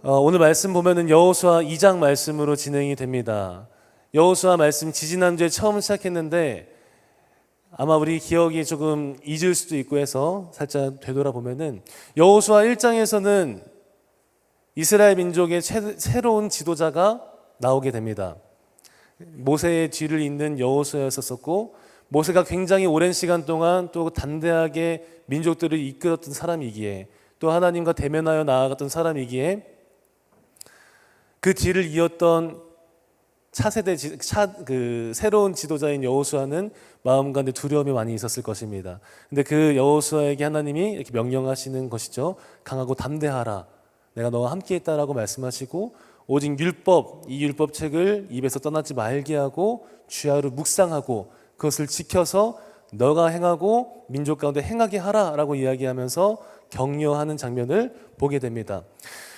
오늘 말씀 보면은 여호수아 2장 말씀으로 진행이 됩니다. 여호수아 말씀 지지난주에 처음 시작했는데 아마 우리 기억이 조금 잊을 수도 있고 해서 살짝 되돌아보면은 여호수아 1장에서는 이스라엘 민족의 새로운 지도자가 나오게 됩니다. 모세의 뒤를 잇는 여호수아였었고, 모세가 굉장히 오랜 시간 동안 또 담대하게 민족들을 이끌었던 사람이기에, 또 하나님과 대면하여 나아갔던 사람이기에 그 뒤를 이었던 차세대 새로운 지도자인 여호수아는 마음 가운데 두려움이 많이 있었을 것입니다. 근데 그 여호수아에게 하나님이 이렇게 명령하시는 것이죠. 강하고 담대하라. 내가 너와 함께 있다라고 말씀하시고, 오직 이 율법책을 입에서 떠나지 말게 하고 주야로 묵상하고 그것을 지켜서 너가 행하고 민족 가운데 행하게 하라라고 이야기하면서 격려하는 장면을 보게 됩니다.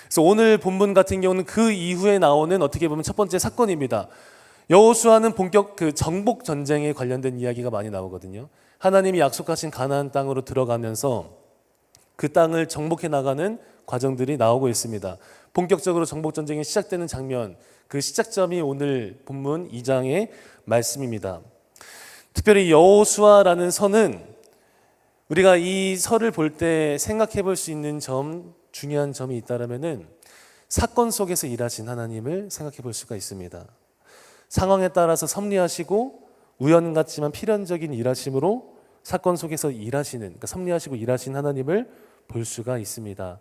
그래서 오늘 본문 같은 경우는 그 이후에 나오는 어떻게 보면 첫 번째 사건입니다. 여호수아는 본격 정복 전쟁에 관련된 이야기가 많이 나오거든요. 하나님이 약속하신 가나안 땅으로 들어가면서 그 땅을 정복해 나가는 과정들이 나오고 있습니다. 본격적으로 정복 전쟁이 시작되는 장면, 그 시작점이 오늘 본문 2장의 말씀입니다. 특별히 여호수아라는 서는 우리가 이 서를 볼 때 생각해 볼 수 있는 중요한 점이 있다면은 사건 속에서 일하신 하나님을 생각해 볼 수가 있습니다. 상황에 따라서 섭리하시고 우연 같지만 필연적인 일하심으로 사건 속에서 그러니까 섭리하시고 일하신 하나님을 볼 수가 있습니다.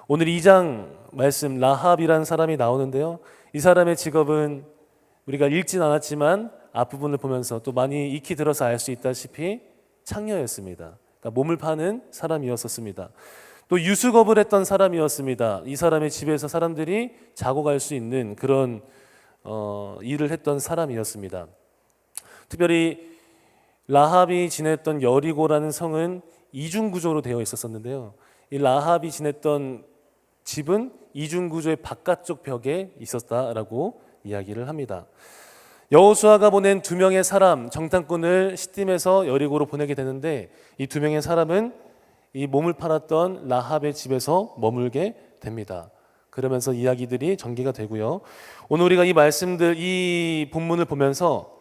오늘 2장 말씀 라합이라는 사람이 나오는데요. 이 사람의 직업은 우리가 읽진 않았지만 앞부분을 보면서 또 많이 익히 들어서 알 수 있다시피 창녀였습니다. 그러니까 몸을 파는 사람이었습니다. 또 유수겁을 했던 사람이었습니다. 이 사람의 집에서 사람들이 자고 갈 수 있는 그런 일을 했던 사람이었습니다. 특별히 라합이 지냈던 여리고라는 성은 이중구조로 되어 있었는데요. 이 라합이 지냈던 집은 이중구조의 바깥쪽 벽에 있었다라고 이야기를 합니다. 여호수아가 보낸 2명의 사람, 정탐꾼을 시딤에서 여리고로 보내게 되는데 이 2명의 사람은 이 몸을 팔았던 라합의 집에서 머물게 됩니다. 그러면서 이야기들이 전개가 되고요. 오늘 우리가 이 본문을 보면서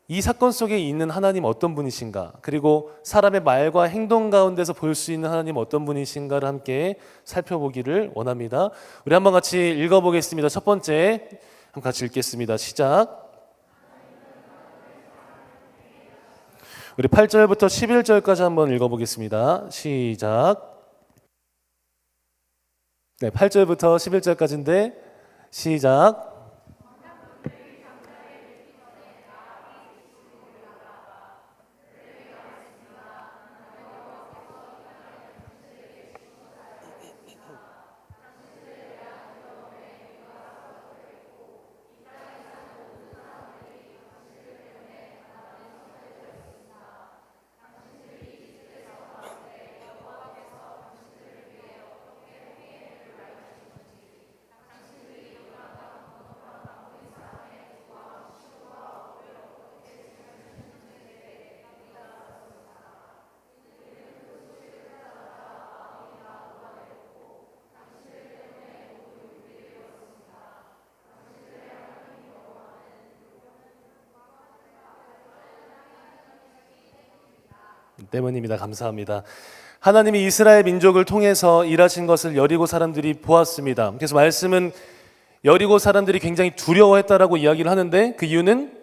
이 사건 속에 있는 하나님 어떤 분이신가, 그리고 사람의 말과 행동 가운데서 볼 수 있는 하나님 어떤 분이신가를 함께 살펴보기를 원합니다. 우리 한번 같이 읽어보겠습니다. 첫 번째 한번 같이 읽겠습니다. 시작. 우리 8절부터 11절까지 한번 읽어보겠습니다. 시작. 네, 8절부터 11절까지인데 시작. 때문입니다. 감사합니다. 하나님이 이스라엘 민족을 통해서 일하신 것을 여리고 사람들이 보았습니다. 그래서 말씀은 여리고 사람들이 굉장히 두려워했다라고 이야기를 하는데 그 이유는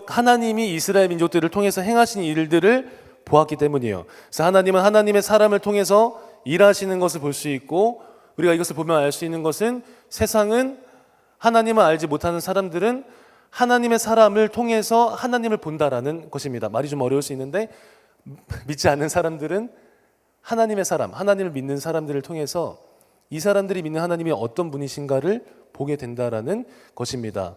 하나님이 이스라엘 민족들을 통해서 행하신 일들을 보았기 때문이에요. 그래서 하나님은 하나님의 사람을 통해서 일하시는 것을 볼 수 있고, 우리가 이것을 보면 알 수 있는 것은 세상은 하나님을 알지 못하는 사람들은 하나님의 사람을 통해서 하나님을 본다라는 것입니다. 말이 좀 어려울 수 있는데 믿지 않는 사람들은 하나님의 사람, 하나님을 믿는 사람들을 통해서 이 사람들이 믿는 하나님이 어떤 분이신가를 보게 된다라는 것입니다.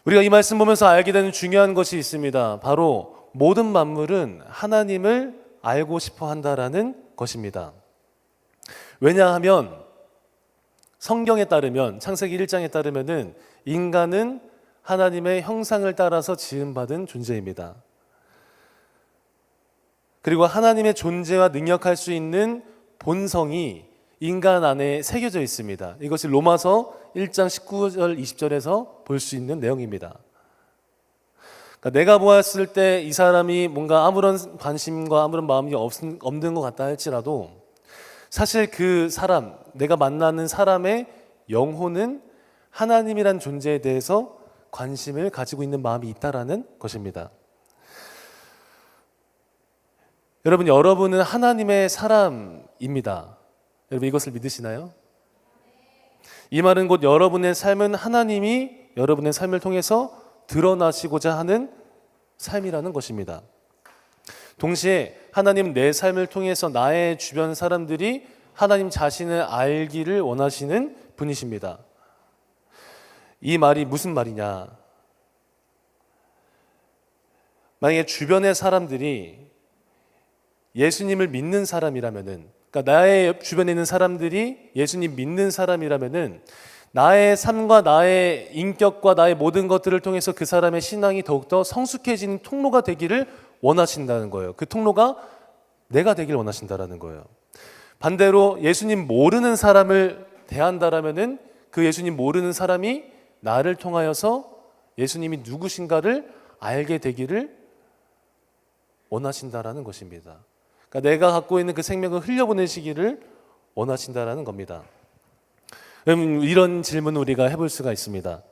우리가 이 말씀 보면서 알게 되는 중요한 것이 있습니다. 바로 모든 만물은 하나님을 알고 싶어 한다라는 것입니다. 왜냐하면 성경에 따르면, 창세기 1장에 따르면은 인간은 하나님의 형상을 따라서 지음받은 존재입니다. 그리고 하나님의 존재와 능력할 수 있는 본성이 인간 안에 새겨져 있습니다. 이것이 로마서 1장 19절 20절에서 볼 수 있는 내용입니다. 그러니까 내가 보았을 때 이 사람이 뭔가 아무런 관심과 아무런 마음이 없는 것 같다 할지라도 사실 그 사람, 내가 만나는 사람의 영혼은 하나님이란 존재에 대해서 관심을 가지고 있는 마음이 있다라는 것입니다. 여러분, 여러분은 하나님의 사람입니다. 여러분 이것을 믿으시나요? 이 말은 곧 여러분의 삶은 하나님이 여러분의 삶을 통해서 드러나시고자 하는 삶이라는 것입니다. 동시에 하나님은 내 삶을 통해서 나의 주변 사람들이 하나님 자신을 알기를 원하시는 분이십니다. 이 말이 무슨 말이냐? 만약에 주변의 사람들이 예수님을 믿는 사람이라면은, 그러니까 나의 주변에 있는 사람들이 예수님 믿는 사람이라면은 나의 삶과 나의 인격과 나의 모든 것들을 통해서 그 사람의 신앙이 더욱더 성숙해지는 통로가 되기를 원하신다는 거예요. 그 통로가 내가 되기를 원하신다라는 거예요. 반대로 예수님 모르는 사람을 대한다라면은 그 예수님 모르는 사람이 나를 통하여서 예수님이 누구신가를 알게 되기를 원하신다라는 것입니다. 그러니까 내가 갖고 있는 그 생명을 흘려보내시기를 원하신다라는 겁니다. 이런 질문을 우리가 해볼 수가 있습니다.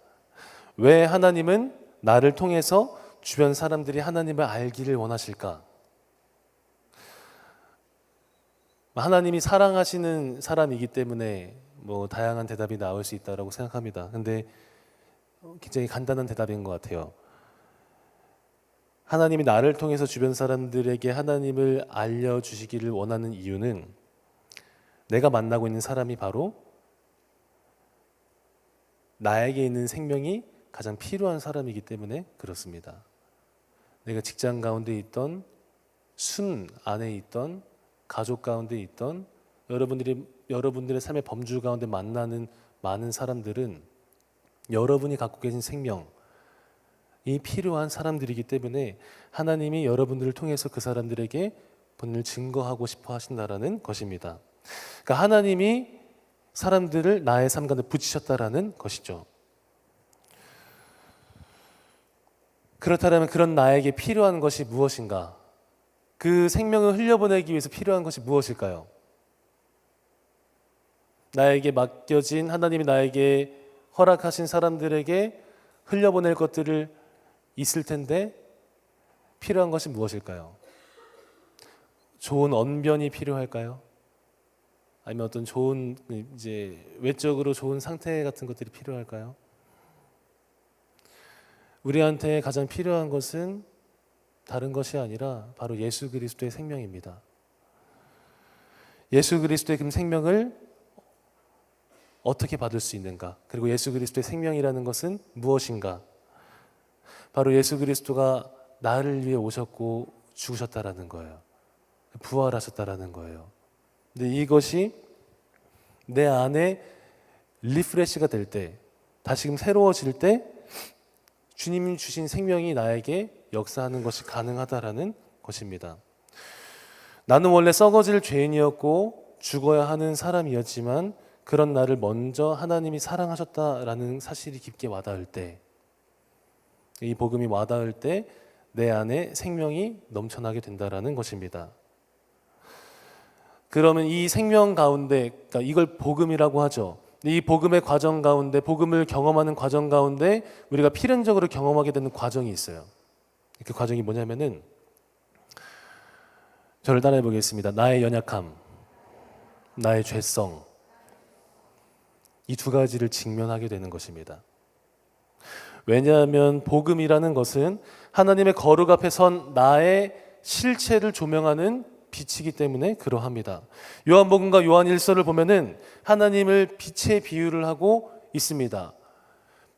왜 하나님은 나를 통해서 주변 사람들이 하나님을 알기를 원하실까? 하나님이 사랑하시는 사람이기 때문에 뭐 다양한 대답이 나올 수 있다고 생각합니다. 근데 굉장히 간단한 대답인 것 같아요. 하나님이 나를 통해서 주변 사람들에게 하나님을 알려주시기를 원하는 이유는 내가 만나고 있는 사람이 바로 나에게 있는 생명이 가장 필요한 사람이기 때문에 그렇습니다. 내가 직장 가운데 있던, 순 안에 있던, 가족 가운데 있던, 여러분들의 삶의 범주 가운데 만나는 많은 사람들은 여러분이 갖고 계신 생명이 필요한 사람들이기 때문에 하나님이 여러분들을 통해서 그 사람들에게 본인을 증거하고 싶어 하신다라는 것입니다. 그러니까 하나님이 사람들을 나의 삶 가운데 붙이셨다라는 것이죠. 그렇다면 그런 나에게 필요한 것이 무엇인가? 그 생명을 흘려보내기 위해서 필요한 것이 무엇일까요? 나에게 맡겨진, 하나님이 나에게 허락하신 사람들에게 흘려보낼 것들을 있을 텐데 필요한 것이 무엇일까요? 좋은 언변이 필요할까요? 아니면 어떤 좋은 외적으로 좋은 상태 같은 것들이 필요할까요? 우리한테 가장 필요한 것은 다른 것이 아니라 바로 예수 그리스도의 생명입니다. 예수 그리스도의 그 생명을 어떻게 받을 수 있는가? 그리고 예수 그리스도의 생명이라는 것은 무엇인가? 바로 예수 그리스도가 나를 위해 오셨고 죽으셨다라는 거예요. 부활하셨다라는 거예요. 근데 이것이 내 안에 리프레시가 될 때, 다시금 새로워질 때 주님이 주신 생명이 나에게 역사하는 것이 가능하다라는 것입니다. 나는 원래 썩어질 죄인이었고 죽어야 하는 사람이었지만 그런 나를 먼저 하나님이 사랑하셨다라는 사실이 깊게 와닿을 때, 이 복음이 와닿을 때 내 안에 생명이 넘쳐나게 된다라는 것입니다. 그러면 이 생명 가운데, 그러니까 이걸 복음이라고 하죠. 이 복음의 과정 가운데, 복음을 경험하는 과정 가운데 우리가 필연적으로 경험하게 되는 과정이 있어요. 그 과정이 뭐냐면은, 저를 따라해 보겠습니다. 나의 연약함, 나의 죄성, 이 두 가지를 직면하게 되는 것입니다. 왜냐하면 복음이라는 것은 하나님의 거룩 앞에 선 나의 실체를 조명하는 빛이기 때문에 그러합니다. 요한복음과 요한 1서를 보면은 하나님을 빛에 비유를 하고 있습니다.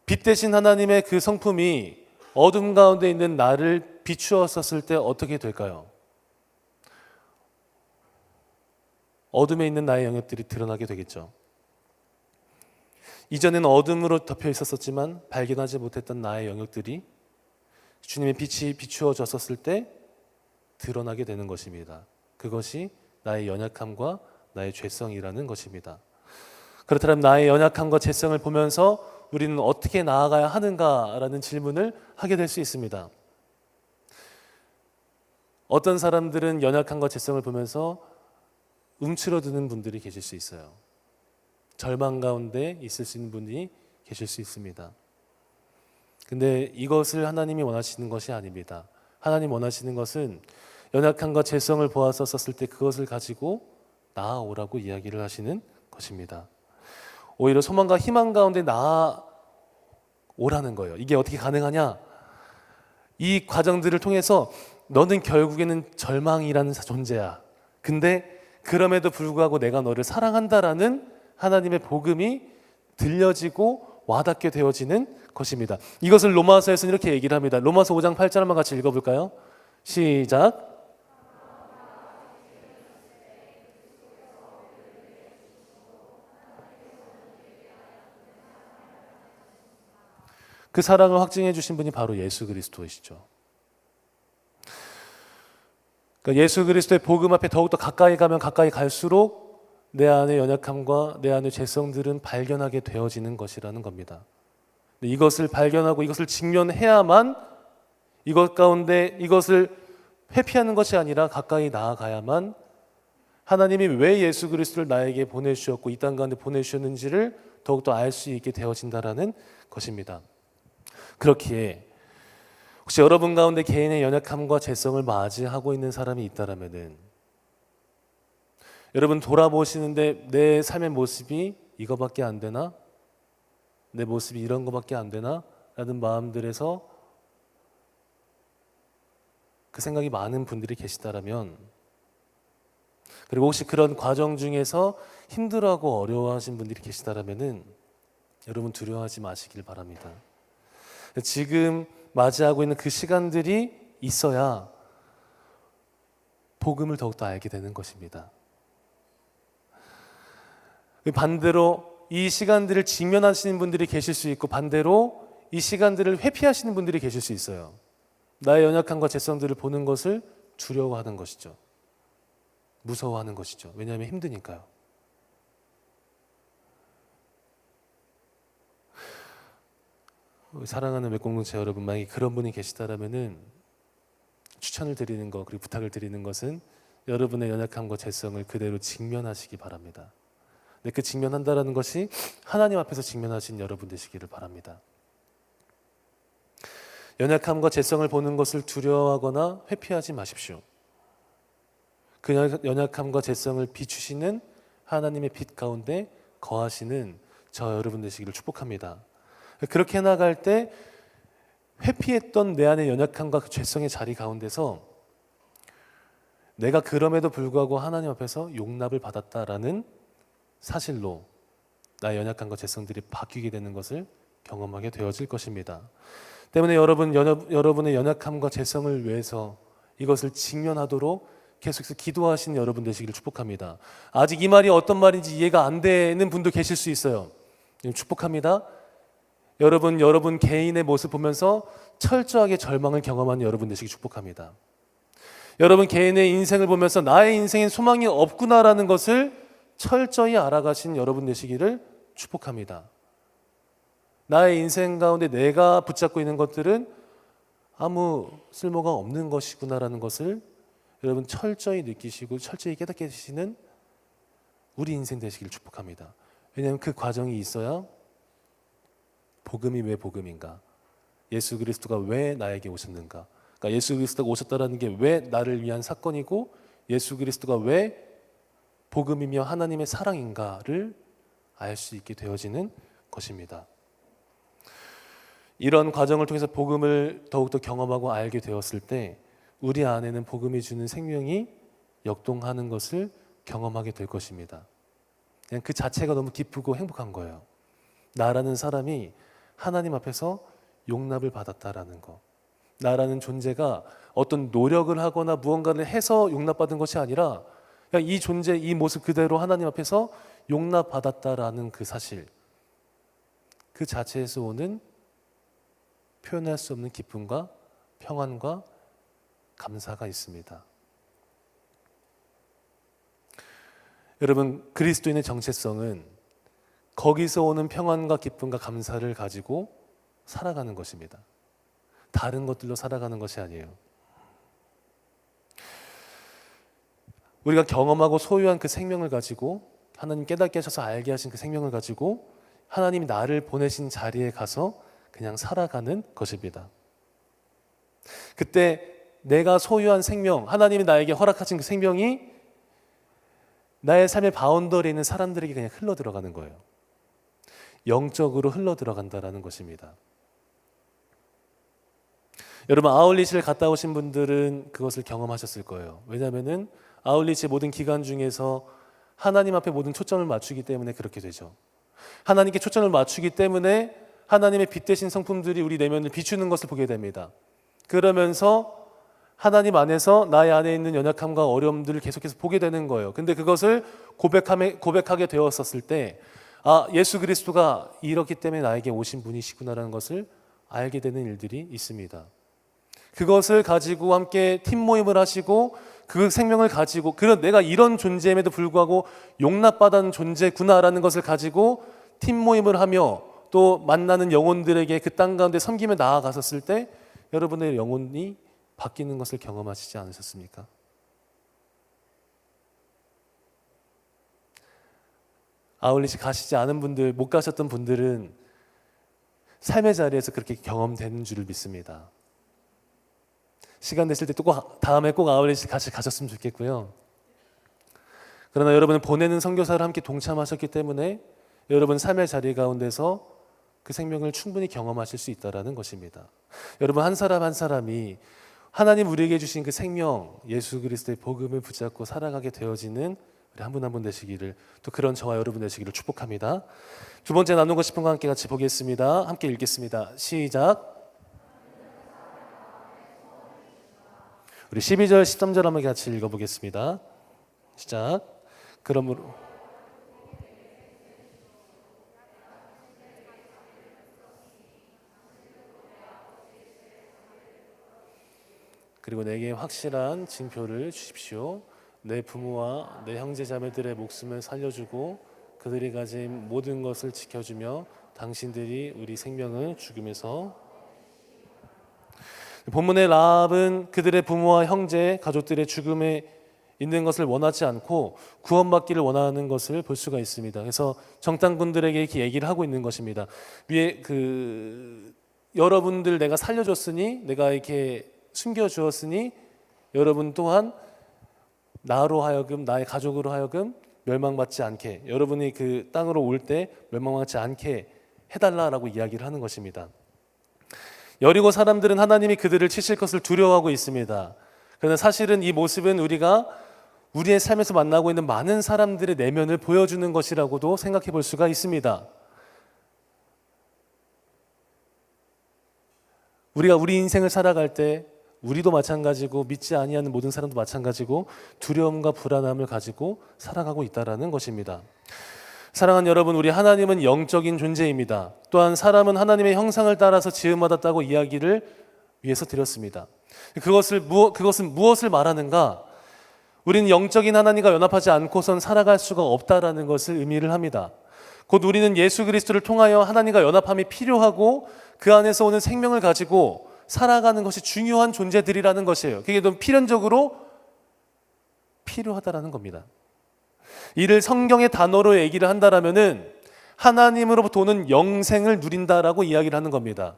빛 대신 하나님의 그 성품이 어둠 가운데 있는 나를 비추었었을 때 어떻게 될까요? 어둠에 있는 나의 영역들이 드러나게 되겠죠. 이전에는 어둠으로 덮여 있었지만 발견하지 못했던 나의 영역들이 주님의 빛이 비추어졌었을 때 드러나게 되는 것입니다. 그것이 나의 연약함과 나의 죄성이라는 것입니다. 그렇다면 나의 연약함과 죄성을 보면서 우리는 어떻게 나아가야 하는가라는 질문을 하게 될 수 있습니다. 어떤 사람들은 연약함과 죄성을 보면서 움츠러드는 분들이 계실 수 있어요. 절망 가운데 있을 수 있는 분이 계실 수 있습니다. 근데 이것을 하나님이 원하시는 것이 아닙니다. 하나님 원하시는 것은 연약함과 죄성을 보아서 썼을 때 그것을 가지고 나아오라고 이야기를 하시는 것입니다. 오히려 소망과 희망 가운데 나아오라는 거예요. 이게 어떻게 가능하냐? 이 과정들을 통해서 너는 결국에는 절망이라는 존재야. 근데 그럼에도 불구하고 내가 너를 사랑한다라는 하나님의 복음이 들려지고 와닿게 되어지는 것입니다. 이것을 로마서에서는 이렇게 얘기를 합니다. 로마서 5장 8절 한번 같이 읽어볼까요? 시작. 그 사랑을 확증해 주신 분이 바로 예수 그리스도이시죠. 그러니까 예수 그리스도의 복음 앞에 더욱더 가까이 가면 가까이 갈수록 내 안의 연약함과 내 안의 죄성들은 발견하게 되어지는 것이라는 겁니다. 이것을 발견하고 이것을 직면해야만 이것 가운데 이것을 회피하는 것이 아니라 가까이 나아가야만 하나님이 왜 예수 그리스도를 나에게 보내주셨고 이 땅 가운데 보내주셨는지를 더욱더 알 수 있게 되어진다라는 것입니다. 그렇기에 혹시 여러분 가운데 개인의 연약함과 죄성을 맞이하고 있는 사람이 있다라면은 여러분 돌아보시는데 내 삶의 모습이 이거밖에 안 되나? 내 모습이 이런 거밖에 안 되나? 라는 마음들에서 그 생각이 많은 분들이 계시다라면 그리고 혹시 그런 과정 중에서 힘들어하고 어려워하신 분들이 계시다라면은 여러분 두려워하지 마시길 바랍니다. 지금 맞이하고 있는 그 시간들이 있어야 복음을 더욱더 알게 되는 것입니다. 반대로 이 시간들을 직면하시는 분들이 계실 수 있고 반대로 이 시간들을 회피하시는 분들이 계실 수 있어요. 나의 연약함과 죄성들을 보는 것을 두려워하는 것이죠. 무서워하는 것이죠. 왜냐하면 힘드니까요. 사랑하는 맥공동체 여러분, 만약에 그런 분이 계시다라면은 추천을 드리는 것 그리고 부탁을 드리는 것은 여러분의 연약함과 죄성을 그대로 직면하시기 바랍니다. 근데 그 직면한다라는 것이 하나님 앞에서 직면하신 여러분 되시기를 바랍니다. 연약함과 죄성을 보는 것을 두려워하거나 회피하지 마십시오. 그 연약함과 죄성을 비추시는 하나님의 빛 가운데 거하시는 저 여러분 되시기를 축복합니다. 그렇게 나갈 때 회피했던 내 안의 연약함과 그 죄성의 자리 가운데서 내가 그럼에도 불구하고 하나님 앞에서 용납을 받았다라는 사실로 나의 연약함과 죄성들이 바뀌게 되는 것을 경험하게 되어질 것입니다. 때문에 여러분의 연약함과 죄성을 위해서 이것을 직면하도록 계속해서 기도하시는 여러분 되시기를 축복합니다. 아직 이 말이 어떤 말인지 이해가 안 되는 분도 계실 수 있어요. 축복합니다. 여러분 개인의 모습 보면서 철저하게 절망을 경험하는 여러분 되시기 축복합니다. 여러분 개인의 인생을 보면서 나의 인생엔 소망이 없구나라는 것을 철저히 알아가신 여러분 되시기를 축복합니다. 나의 인생 가운데 내가 붙잡고 있는 것들은 아무 쓸모가 없는 것이구나라는 것을 여러분 철저히 느끼시고 철저히 깨닫게 되시는 우리 인생 되시기를 축복합니다. 왜냐하면 그 과정이 있어야 복음이 왜 복음인가? 예수 그리스도가 왜 나에게 오셨는가? 그러니까 예수 그리스도가 오셨다라는 게 왜 나를 위한 사건이고 예수 그리스도가 왜 복음이며 하나님의 사랑인가를 알 수 있게 되어지는 것입니다. 이런 과정을 통해서 복음을 더욱더 경험하고 알게 되었을 때 우리 안에는 복음이 주는 생명이 역동하는 것을 경험하게 될 것입니다. 그냥 그 자체가 너무 기쁘고 행복한 거예요. 나라는 사람이 하나님 앞에서 용납을 받았다라는 거. 나라는 존재가 어떤 노력을 하거나 무언가를 해서 용납받은 것이 아니라 그냥 이 존재, 이 모습 그대로 하나님 앞에서 용납받았다라는 그 사실. 그 자체에서 오는 표현할 수 없는 기쁨과 평안과 감사가 있습니다. 여러분, 그리스도인의 정체성은 거기서 오는 평안과 기쁨과 감사를 가지고 살아가는 것입니다. 다른 것들로 살아가는 것이 아니에요. 우리가 경험하고 소유한 그 생명을 가지고, 하나님 깨닫게 하셔서 알게 하신 그 생명을 가지고 하나님이 나를 보내신 자리에 가서 그냥 살아가는 것입니다. 그때 내가 소유한 생명, 하나님이 나에게 허락하신 그 생명이 나의 삶의 바운더리에 있는 사람들에게 그냥 흘러 들어가는 거예요. 영적으로 흘러 들어간다라는 것입니다. 여러분, 아울리치를 갔다 오신 분들은 그것을 경험하셨을 거예요. 왜냐하면 아울리치 모든 기간 중에서 하나님 앞에 모든 초점을 맞추기 때문에 그렇게 되죠. 하나님께 초점을 맞추기 때문에 하나님의 빛대신 성품들이 우리 내면을 비추는 것을 보게 됩니다. 그러면서 하나님 안에서 나의 안에 있는 연약함과 어려움들을 계속해서 보게 되는 거예요. 근데 그것을 고백하게 되었었을 때, 아, 예수 그리스도가 이렇기 때문에 나에게 오신 분이시구나라는 것을 알게 되는 일들이 있습니다. 그것을 가지고 함께 팀 모임을 하시고 그 생명을 가지고, 그런 내가 이런 존재임에도 불구하고 용납받은 존재구나라는 것을 가지고 팀 모임을 하며 또 만나는 영혼들에게 그 땅 가운데 섬기며 나아갔었을 때 여러분의 영혼이 바뀌는 것을 경험하시지 않으셨습니까? 아울리치 가시지 않은 분들, 못 가셨던 분들은 삶의 자리에서 그렇게 경험되는 줄을 믿습니다. 시간 되실 때 또 다음에 꼭 아울리치 같이 가셨으면 좋겠고요. 그러나 여러분은 보내는 선교사를 함께 동참하셨기 때문에 여러분 삶의 자리 가운데서 그 생명을 충분히 경험하실 수 있다는 것입니다. 여러분, 한 사람 한 사람이 하나님 우리에게 주신 그 생명, 예수 그리스도의 복음을 붙잡고 살아가게 되어지는 우리 한 분 한 분 되시기를, 또 그런 저와 여러분 되시기를 축복합니다. 두 번째 나누고 싶은 거 함께 같이 보겠습니다. 함께 읽겠습니다. 시작. 우리 12절 13절 한번 같이 읽어보겠습니다. 시작. 그러므로 그리고 내게 확실한 징표를 주십시오. 내 부모와 내 형제 자매들의 목숨을 살려주고 그들이 가진 모든 것을 지켜주며 당신들이 우리 생명을 죽음에서. 본문의 라합은 그들의 부모와 형제, 가족들의 죽음에 있는 것을 원하지 않고 구원받기를 원하는 것을 볼 수가 있습니다. 그래서 정탐꾼들에게 이렇게 얘기를 하고 있는 것입니다. 위에 여러분들 내가 살려줬으니, 내가 이렇게 숨겨주었으니 여러분 또한 나로 하여금, 나의 가족으로 하여금 멸망받지 않게, 여러분이 그 땅으로 올 때 멸망받지 않게 해달라라고 이야기를 하는 것입니다. 여리고 사람들은 하나님이 그들을 치실 것을 두려워하고 있습니다. 그러나 사실은 이 모습은 우리가 우리의 삶에서 만나고 있는 많은 사람들의 내면을 보여주는 것이라고도 생각해 볼 수가 있습니다. 우리가 우리 인생을 살아갈 때 우리도 마찬가지고 믿지 아니하는 모든 사람도 마찬가지고 두려움과 불안함을 가지고 살아가고 있다는 것입니다. 사랑하는 여러분, 우리 하나님은 영적인 존재입니다. 또한 사람은 하나님의 형상을 따라서 지음받았다고 이야기를 위해서 드렸습니다. 그것은 무엇을 말하는가? 우리는 영적인 하나님과 연합하지 않고선 살아갈 수가 없다라는 것을 의미를 합니다. 곧 우리는 예수 그리스도를 통하여 하나님과 연합함이 필요하고 그 안에서 오는 생명을 가지고 살아가는 것이 중요한 존재들이라는 것이에요. 그게 너무 필연적으로 필요하다라는 겁니다. 이를 성경의 단어로 얘기를 한다라면은 하나님으로부터 오는 영생을 누린다라고 이야기를 하는 겁니다.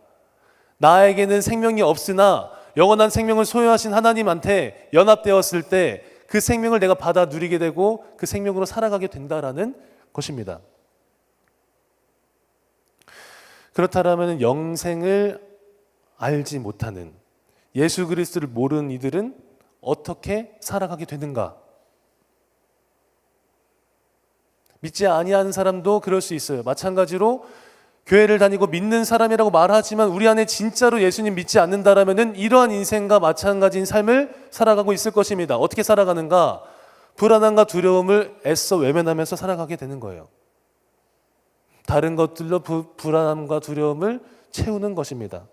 나에게는 생명이 없으나 영원한 생명을 소유하신 하나님한테 연합되었을 때 그 생명을 내가 받아 누리게 되고 그 생명으로 살아가게 된다라는 것입니다. 그렇다면 영생을 알지 못하는, 예수 그리스도를 모르는 이들은 어떻게 살아가게 되는가? 믿지 아니하는 사람도 그럴 수 있어요. 마찬가지로 교회를 다니고 믿는 사람이라고 말하지만 우리 안에 진짜로 예수님 믿지 않는다라면은 이러한 인생과 마찬가지인 삶을 살아가고 있을 것입니다. 어떻게 살아가는가? 불안함과 두려움을 애써 외면하면서 살아가게 되는 거예요. 다른 것들로 불안함과 두려움을 채우는 것입니다.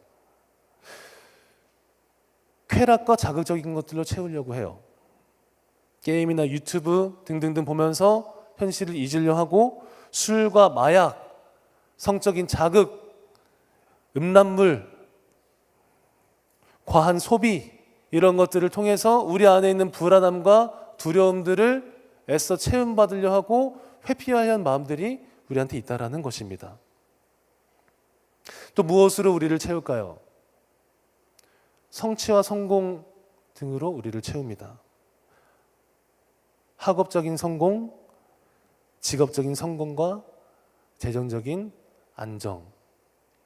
쾌락과 자극적인 것들로 채우려고 해요. 게임이나 유튜브 등등등 보면서 현실을 잊으려 하고 술과 마약, 성적인 자극, 음란물, 과한 소비 이런 것들을 통해서 우리 안에 있는 불안함과 두려움들을 애써 채움받으려 하고 회피하려는 마음들이 우리한테 있다라는 것입니다. 또 무엇으로 우리를 채울까요? 성취와 성공 등으로 우리를 채웁니다. 학업적인 성공, 직업적인 성공과 재정적인 안정,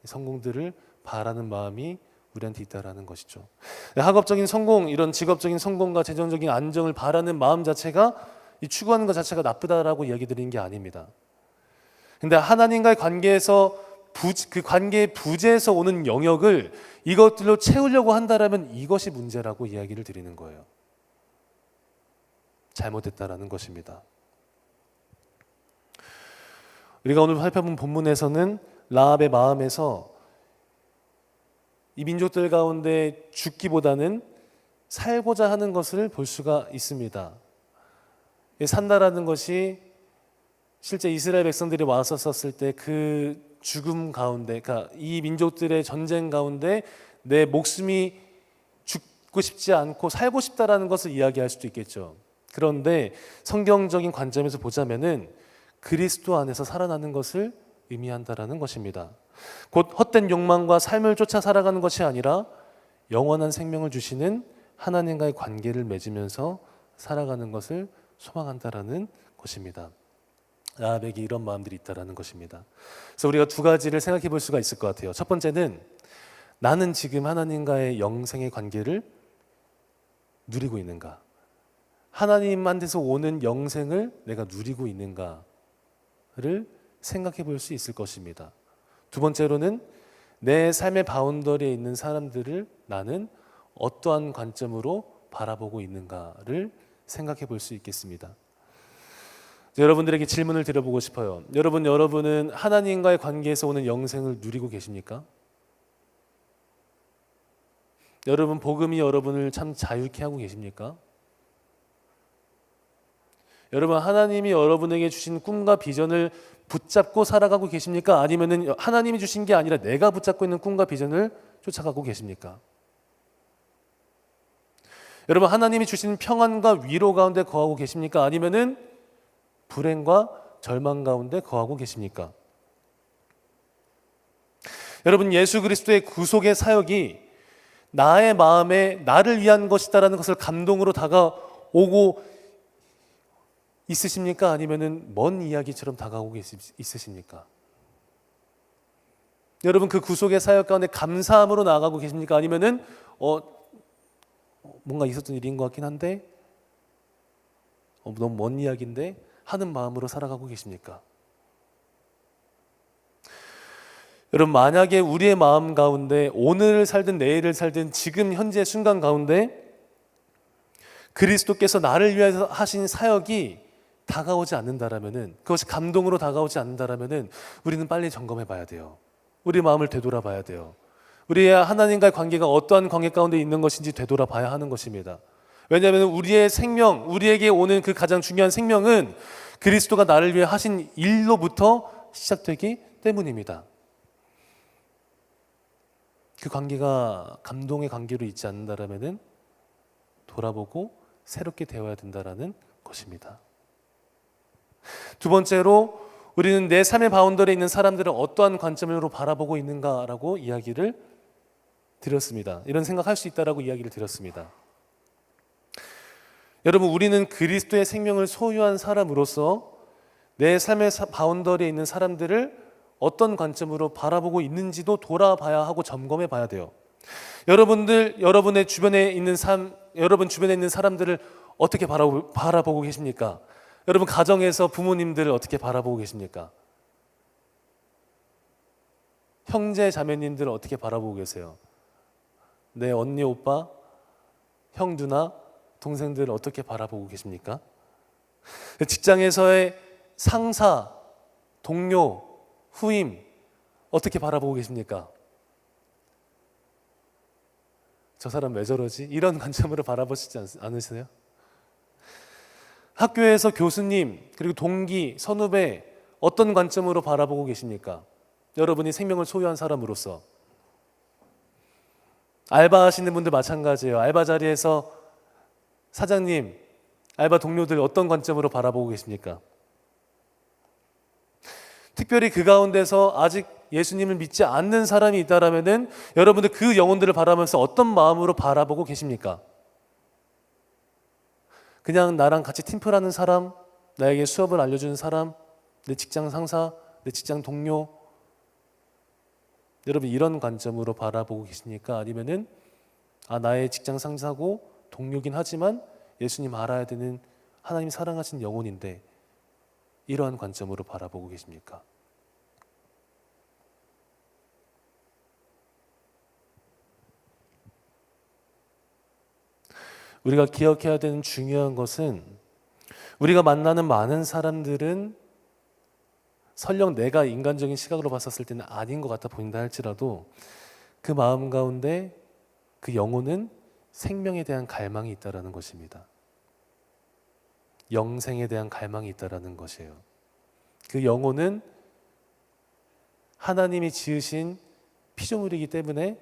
성공들을 바라는 마음이 우리한테 있다라는 것이죠. 학업적인 성공, 이런 직업적인 성공과 재정적인 안정을 바라는 마음 자체가 이 추구하는 것 자체가 나쁘다라고 이야기 드리는 게 아닙니다. 근데 하나님과의 관계에서 그 관계의 부재에서 오는 영역을 이것들로 채우려고 한다라면 이것이 문제라고 이야기를 드리는 거예요. 잘못됐다라는 것입니다. 우리가 오늘 살펴본 본문에서는 라합의 마음에서 이 민족들 가운데 죽기보다는 살고자 하는 것을 볼 수가 있습니다. 산다라는 것이 실제 이스라엘 백성들이 왔었을 때 그 죽음 가운데, 그러니까 이 민족들의 전쟁 가운데 내 목숨이 죽고 싶지 않고 살고 싶다라는 것을 이야기할 수도 있겠죠. 그런데 성경적인 관점에서 보자면은 그리스도 안에서 살아나는 것을 의미한다라는 것입니다. 곧 헛된 욕망과 삶을 쫓아 살아가는 것이 아니라 영원한 생명을 주시는 하나님과의 관계를 맺으면서 살아가는 것을 소망한다라는 것입니다. 라합에게 이런 마음들이 있다라는 것입니다. 그래서 우리가 두 가지를 생각해 볼 수가 있을 것 같아요. 첫 번째는 나는 지금 하나님과의 영생의 관계를 누리고 있는가? 하나님한테서 오는 영생을 내가 누리고 있는가를 생각해 볼 수 있을 것입니다. 두 번째로는 내 삶의 바운더리에 있는 사람들을 나는 어떠한 관점으로 바라보고 있는가를 생각해 볼 수 있겠습니다. 여러분들에게 질문을 드려보고 싶어요. 여러분은 하나님과의 관계에서 오는 영생을 누리고 계십니까? 여러분 복음이 여러분을 참 자유케 하고 계십니까? 여러분 하나님이 여러분에게 주신 꿈과 비전을 붙잡고 살아가고 계십니까? 아니면은 하나님이 주신 게 아니라 내가 붙잡고 있는 꿈과 비전을 쫓아가고 계십니까? 여러분 하나님이 주신 평안과 위로 가운데 거하고 계십니까? 아니면은 불행과 절망 가운데 거하고 계십니까? 여러분 예수 그리스도의 구속의 사역이 나의 마음에 나를 위한 것이다라는 것을 감동으로 다가오고 있으십니까? 아니면은 먼 이야기처럼 다가오고 있으십니까? 여러분 그 구속의 사역 가운데 감사함으로 나아가고 계십니까? 아니면은 뭔가 있었던 일인 것 같긴 한데 너무 먼 이야기인데 하는 마음으로 살아가고 계십니까? 여러분 만약에 우리의 마음 가운데 오늘을 살든 내일을 살든 지금 현재 순간 가운데 그리스도께서 나를 위해서 하신 사역이 다가오지 않는다라면은, 그것이 감동으로 다가오지 않는다라면은 우리는 빨리 점검해 봐야 돼요. 우리 마음을 되돌아 봐야 돼요. 우리의 하나님과의 관계가 어떠한 관계 가운데 있는 것인지 되돌아 봐야 하는 것입니다. 왜냐하면 우리의 생명, 우리에게 오는 그 가장 중요한 생명은 그리스도가 나를 위해 하신 일로부터 시작되기 때문입니다. 그 관계가 감동의 관계로 있지 않는다라면은 돌아보고 새롭게 되어야 된다라는 것입니다. 두 번째로 우리는 내 삶의 바운더리에 있는 사람들을 어떠한 관점으로 바라보고 있는가라고 이야기를 드렸습니다. 이런 생각할 수 있다라고 이야기를 드렸습니다. 여러분 우리는 그리스도의 생명을 소유한 사람으로서 내 삶의 바운더리에 있는 사람들을 어떤 관점으로 바라보고 있는지도 돌아봐야 하고 점검해 봐야 돼요. 여러분의 주변에 있는 여러분 주변에 있는 사람들을 어떻게 바라보고 계십니까? 여러분 가정에서 부모님들을 어떻게 바라보고 계십니까? 형제 자매님들을 어떻게 바라보고 계세요? 내 언니 오빠, 형 누나, 동생들을 어떻게 바라보고 계십니까? 직장에서의 상사, 동료, 후임 어떻게 바라보고 계십니까? 저 사람 왜 저러지? 이런 관점으로 바라보시지 않으세요? 학교에서 교수님 그리고 동기, 선후배 어떤 관점으로 바라보고 계십니까? 여러분이 생명을 소유한 사람으로서. 알바하시는 분들 마찬가지예요. 알바 자리에서 사장님, 알바 동료들 어떤 관점으로 바라보고 계십니까? 특별히 그 가운데서 아직 예수님을 믿지 않는 사람이 있다라면은 여러분들 그 영혼들을 바라면서 어떤 마음으로 바라보고 계십니까? 그냥 나랑 같이 팀플하는 사람, 나에게 수업을 알려주는 사람, 내 직장 상사, 내 직장 동료, 여러분 이런 관점으로 바라보고 계십니까? 아니면은 나의 직장 상사고 동료긴 하지만 예수님 알아야 되는 하나님 사랑하신 영혼인데 이러한 관점으로 바라보고 계십니까? 우리가 기억해야 되는 중요한 것은 우리가 만나는 많은 사람들은 설령 내가 인간적인 시각으로 봤었을 때는 아닌 것 같아 보인다 할지라도 그 마음 가운데 그 영혼은 생명에 대한 갈망이 있다라는 것입니다. 영생에 대한 갈망이 있다라는 것이에요. 그 영혼은 하나님이 지으신 피조물이기 때문에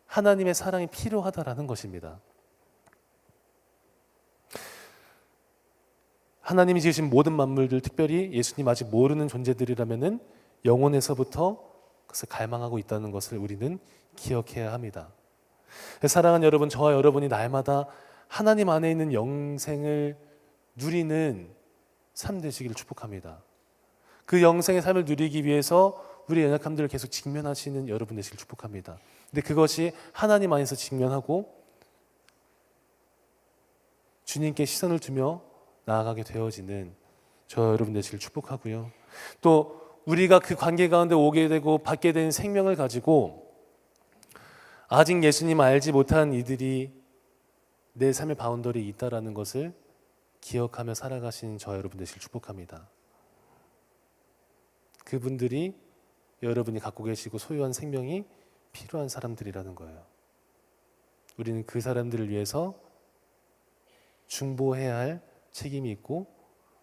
하나님의 사랑이 필요하다라는 것입니다. 하나님이 지으신 모든 만물들, 특별히 예수님 아직 모르는 존재들이라면은 영혼에서부터 그것을 갈망하고 있다는 것을 우리는 기억해야 합니다. 사랑하는 여러분, 저와 여러분이 날마다 하나님 안에 있는 영생을 누리는 삶 되시기를 축복합니다. 그 영생의 삶을 누리기 위해서 우리의 연약함들을 계속 직면하시는 여러분 되시기를 축복합니다. 근데 그것이 하나님 안에서 직면하고 주님께 시선을 두며 나아가게 되어지는 저 여러분 되시기를 축복하고요. 또 우리가 그 관계 가운데 오게 되고 받게 된 생명을 가지고 아직 예수님 알지 못한 이들이 내 삶의 바운더리에 있다라는 것을 기억하며 살아가시는 저 여러분 되시기를 축복합니다. 그분들이 여러분이 갖고 계시고 소유한 생명이 필요한 사람들이라는 거예요. 우리는 그 사람들을 위해서 중보해야 할 책임이 있고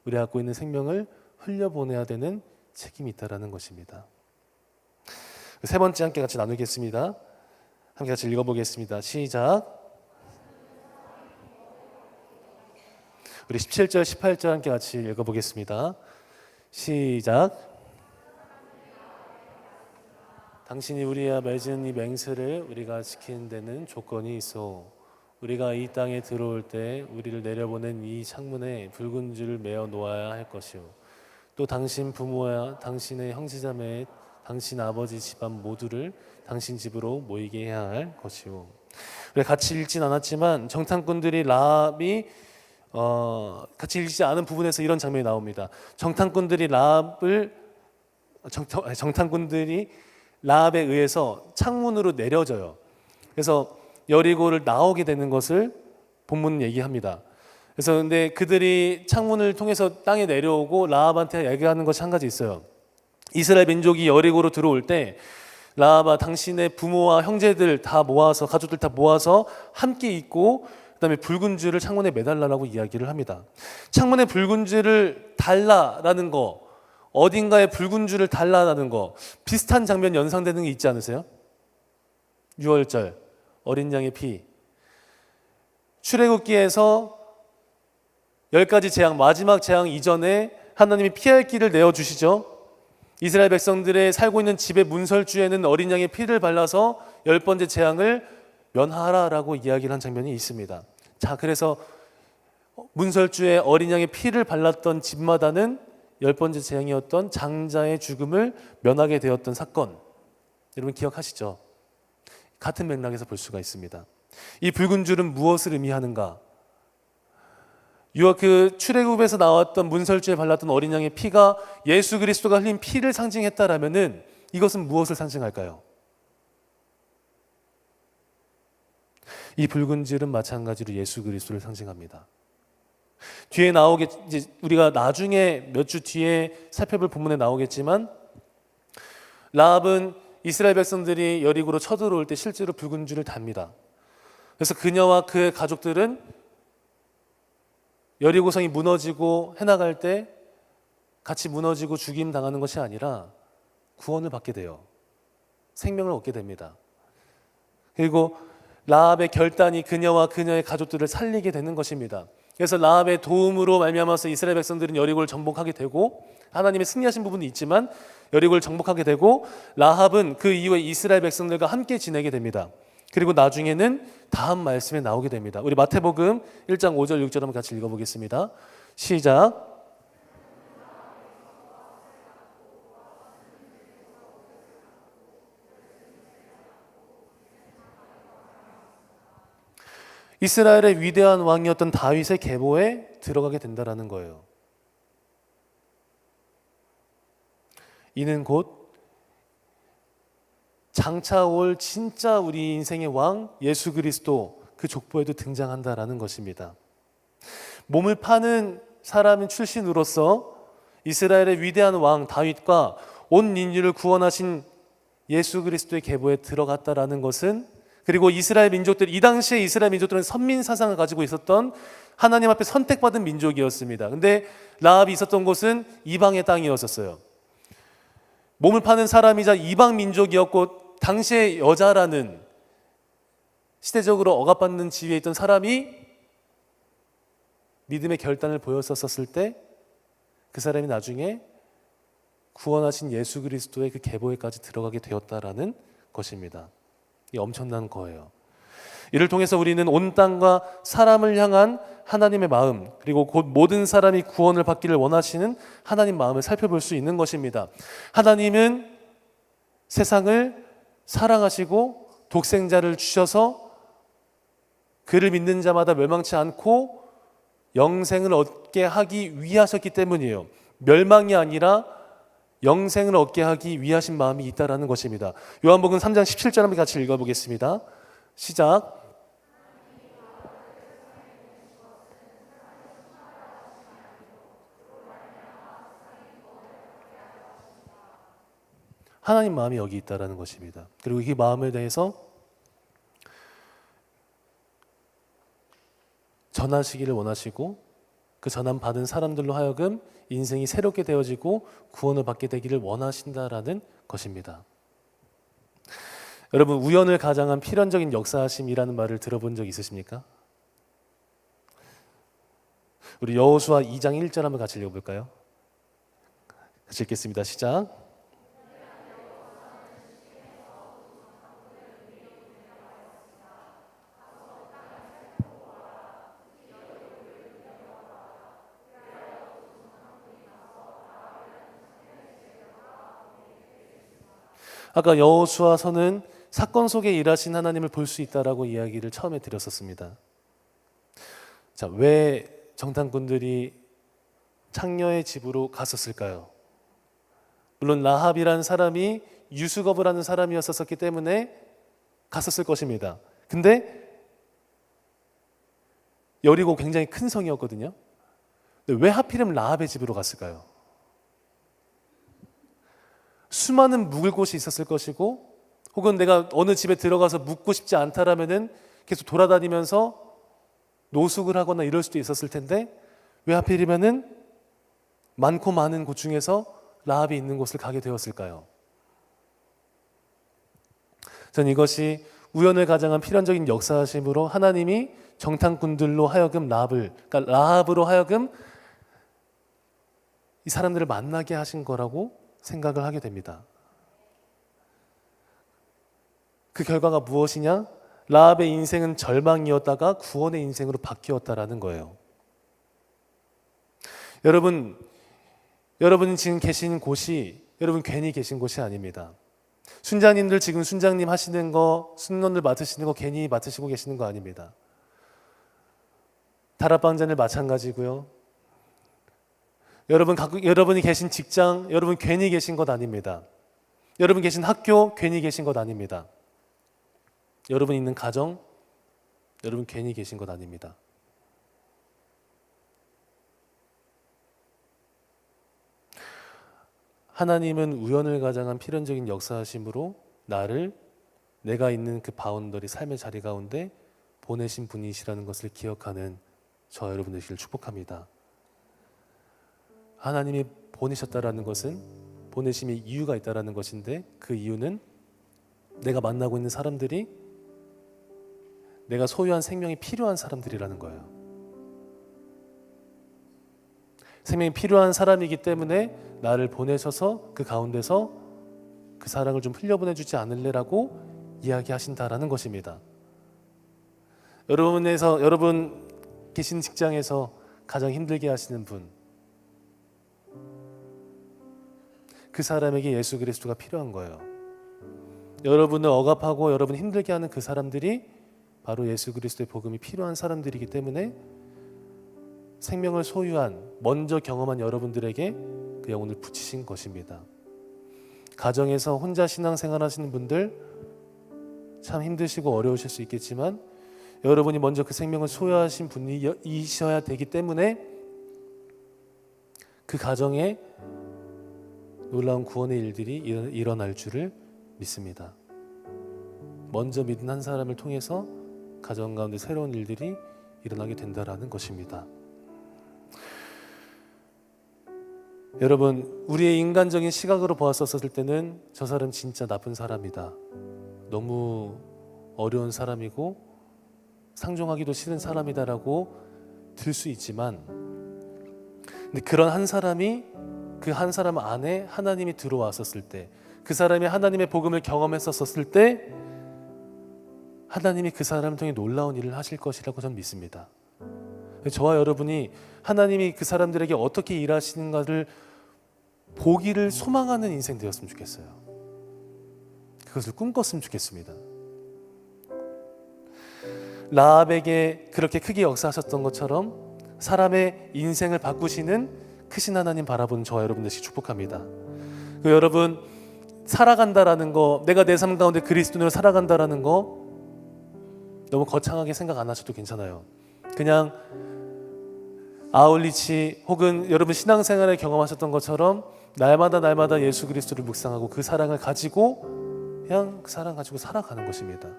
우리 갖고 있는 생명을 흘려보내야 되는 책임이 있다라는 것입니다. 세 번째 함께 같이 나누겠습니다. 함께 같이 읽어보겠습니다. 시작. 우리 17절, 18절 함께 같이 읽어보겠습니다. 시작. 당신이 우리와 맺은 이 맹세를 우리가 지키는 데는 조건이 있어. 우리가 이 땅에 들어올 때 우리를 내려보낸 이 창문에 붉은 줄을 메어 놓아야 할 것이요. 또 당신 부모와 당신의 형제자매, 당신 아버지 집안 모두를 당신 집으로 모이게 해야 할 것이요. 우리 같이 읽진 않았지만 정탐꾼들이 라합이 같이 읽지 않은 부분에서 이런 장면이 나옵니다. 정탐꾼들이 라합에 의해서 창문으로 내려져요. 그래서 여리고를 나오게 되는 것을 본문은 얘기합니다. 그래서 근데 그들이 창문을 통해서 땅에 내려오고 라합한테 얘기하는 것이 한 가지 있어요. 이스라엘 민족이 여리고로 들어올 때 라합아, 당신의 부모와 형제들 다 모아서, 가족들 다 모아서 함께 있고 그다음에 붉은 줄을 창문에 매달라라고 이야기를 합니다. 창문에 붉은 줄을 달라라는 거, 어딘가에 붉은 줄을 달라라는 거, 비슷한 장면 연상되는 게 있지 않으세요? 6월절 어린 양의 피, 출애굽기에서 10가지 재앙, 마지막 재앙 이전에 하나님이 피할 길을 내어주시죠. 이스라엘 백성들의 살고 있는 집의 문설주에는 어린 양의 피를 발라서 10번째 재앙을 면하라라고 이야기를 한 장면이 있습니다. 자, 그래서 문설주에 어린 양의 피를 발랐던 집마다는 10번째 재앙이었던 장자의 죽음을 면하게 되었던 사건, 여러분 기억하시죠? 같은 맥락에서 볼 수가 있습니다. 이 붉은 줄은 무엇을 의미하는가? 그 출애굽에서 나왔던 문설주에 발랐던 어린 양의 피가 예수 그리스도가 흘린 피를 상징했다라면은 이것은 무엇을 상징할까요? 이 붉은 줄은 마찬가지로 예수 그리스도를 상징합니다. 뒤에 이제 우리가 나중에 몇 주 뒤에 살펴볼 본문에 나오겠지만 라합은 이스라엘 백성들이 여리고로 쳐들어올 때 실제로 붉은 줄을 답니다. 그래서 그녀와 그의 가족들은 여리고성이 무너지고 해나갈 때 같이 무너지고 죽임 당하는 것이 아니라 구원을 받게 돼요. 생명을 얻게 됩니다. 그리고 라합의 결단이 그녀와 그녀의 가족들을 살리게 되는 것입니다. 그래서 라합의 도움으로 말미암아서 이스라엘 백성들은 여리고를 정복하게 되고, 하나님의 승리하신 부분이 있지만 여리고를 정복하게 되고, 라합은 그 이후에 이스라엘 백성들과 함께 지내게 됩니다. 그리고 나중에는 다음 말씀에 나오게 됩니다. 우리 마태복음 1장 5절 6절 한번 같이 읽어보겠습니다. 시작. 이스라엘의 위대한 왕이었던 다윗의 계보에 들어가게 된다라는 거예요. 이는 곧 장차 올 진짜 우리 인생의 왕 예수 그리스도 그 족보에도 등장한다라는 것입니다. 몸을 파는 사람인 출신으로서 이스라엘의 위대한 왕 다윗과 온 인류를 구원하신 예수 그리스도의 계보에 들어갔다라는 것은, 그리고 이스라엘 민족들, 이 당시에 이스라엘 민족들은 선민 사상을 가지고 있었던 하나님 앞에 선택받은 민족이었습니다. 근데 라합이 있었던 곳은 이방의 땅이었었어요. 몸을 파는 사람이자 이방 민족이었고, 당시에 여자라는 시대적으로 억압받는 지위에 있던 사람이 믿음의 결단을 보였었을 때 그 사람이 나중에 구원하신 예수 그리스도의 그 계보에까지 들어가게 되었다라는 것입니다. 이 엄청난 거예요. 이를 통해서 우리는 온 땅과 사람을 향한 하나님의 마음, 그리고 곧 모든 사람이 구원을 받기를 원하시는 하나님 마음을 살펴볼 수 있는 것입니다. 하나님은 세상을 사랑하시고 독생자를 주셔서 그를 믿는 자마다 멸망치 않고 영생을 얻게 하기 위하셨기 때문이에요. 멸망이 아니라 영생을 얻게 하기 위하신 마음이 있다라는 것입니다. 요한복음 3장 17절 한번 같이 읽어보겠습니다. 시작. 하나님 마음이 여기 있다라는 것입니다. 그리고 이 마음에 대해서 전하시기를 원하시고, 그 전함 받은 사람들로 하여금 인생이 새롭게 되어지고 구원을 받게 되기를 원하신다라는 것입니다. 여러분, 우연을 가장한 필연적인 역사하심이라는 말을 들어본 적 있으십니까? 우리 여호수아 2장 1절 한번 같이 읽어볼까요? 같이 읽겠습니다. 시작. 아까 여호수아서는 사건 속에 일하신 하나님을 볼 수 있다라고 이야기를 처음에 드렸었습니다. 자, 왜 정탐꾼들이 창녀의 집으로 갔었을까요? 물론 라합이라는 사람이 유수겁을 하는 사람이었었기 때문에 갔었을 것입니다. 근데 여리고 굉장히 큰 성이었거든요. 근데 왜 하필이면 라합의 집으로 갔을까요? 수많은 묵을 곳이 있었을 것이고, 혹은 내가 어느 집에 들어가서 묵고 싶지 않다라면은 계속 돌아다니면서 노숙을 하거나 이럴 수도 있었을 텐데, 왜 하필이면은 많고 많은 곳 중에서 라합이 있는 곳을 가게 되었을까요? 전 이것이 우연을 가장한 필연적인 역사하심으로 하나님이 정탐꾼들로 하여금 그러니까 라합으로 하여금 이 사람들을 만나게 하신 거라고 생각을 하게 됩니다. 그 결과가 무엇이냐? 라합의 인생은 절망이었다가 구원의 인생으로 바뀌었다라는 거예요. 여러분이 지금 계신 곳이 여러분 괜히 계신 곳이 아닙니다. 순장님들 지금 순장님 하시는 거, 순론들 맡으시는 거 괜히 맡으시고 계시는 거 아닙니다. 다락방자늘 마찬가지고요. 여러분이 계신 직장, 여러분 괜히 계신 것 아닙니다. 여러분 계신 학교, 괜히 계신 것 아닙니다. 여러분 있는 가정, 여러분 괜히 계신 것 아닙니다. 하나님은 우연을 가장한 필연적인 역사하심으로 나를 내가 있는 그 바운더리 삶의 자리 가운데 보내신 분이시라는 것을 기억하는 저와 여러분 되시길 축복합니다. 하나님이 보내셨다라는 것은 보내심의 이유가 있다라는 것인데, 그 이유는 내가 만나고 있는 사람들이 내가 소유한 생명이 필요한 사람들이라는 거예요. 생명이 필요한 사람이기 때문에 나를 보내셔서 그 가운데서 그 사랑을 좀 흘려보내주지 않을래라고 이야기하신다라는 것입니다. 여러분 계신 직장에서 가장 힘들게 하시는 분, 그 사람에게 예수 그리스도가 필요한 거예요. 여러분을 억압하고 여러분을 힘들게 하는 그 사람들이 바로 예수 그리스도의 복음이 필요한 사람들이기 때문에 생명을 소유한, 먼저 경험한 여러분들에게 그 영혼을 붙이신 것입니다. 가정에서 혼자 신앙생활 하시는 분들 참 힘드시고 어려우실 수 있겠지만, 여러분이 먼저 그 생명을 소유하신 분이셔야 되기 때문에 그 가정에 놀라운 구원의 일들이 일어날 줄을 믿습니다. 먼저 믿은 한 사람을 통해서 가정 가운데 새로운 일들이 일어나게 된다라는 것입니다. 여러분, 우리의 인간적인 시각으로 보았었을 때는 저 사람 진짜 나쁜 사람이다, 너무 어려운 사람이고 상종하기도 싫은 사람이다라고 들 수 있지만, 근데 그런 한 사람이 그 한 사람 안에 하나님이 들어왔었을 때, 그 사람이 하나님의 복음을 경험했었을 때 하나님이 그 사람을 통해 놀라운 일을 하실 것이라고 저는 믿습니다. 저와 여러분이 하나님이 그 사람들에게 어떻게 일하시는가를 보기를 소망하는 인생 되었으면 좋겠어요. 그것을 꿈꿨으면 좋겠습니다. 라합에게 그렇게 크게 역사하셨던 것처럼 사람의 인생을 바꾸시는 크신 하나님 바라보는 저와 여러분들씩 축복합니다. 여러분, 살아간다라는 거, 내가 내 삶 가운데 그리스도인으로 살아간다라는 거 너무 거창하게 생각 안 하셔도 괜찮아요. 그냥 아울리치 혹은 여러분 신앙생활에 경험하셨던 것처럼 날마다 예수 그리스도를 묵상하고 그 사랑을 가지고 그냥 그 사랑 가지고 살아가는 것입니다.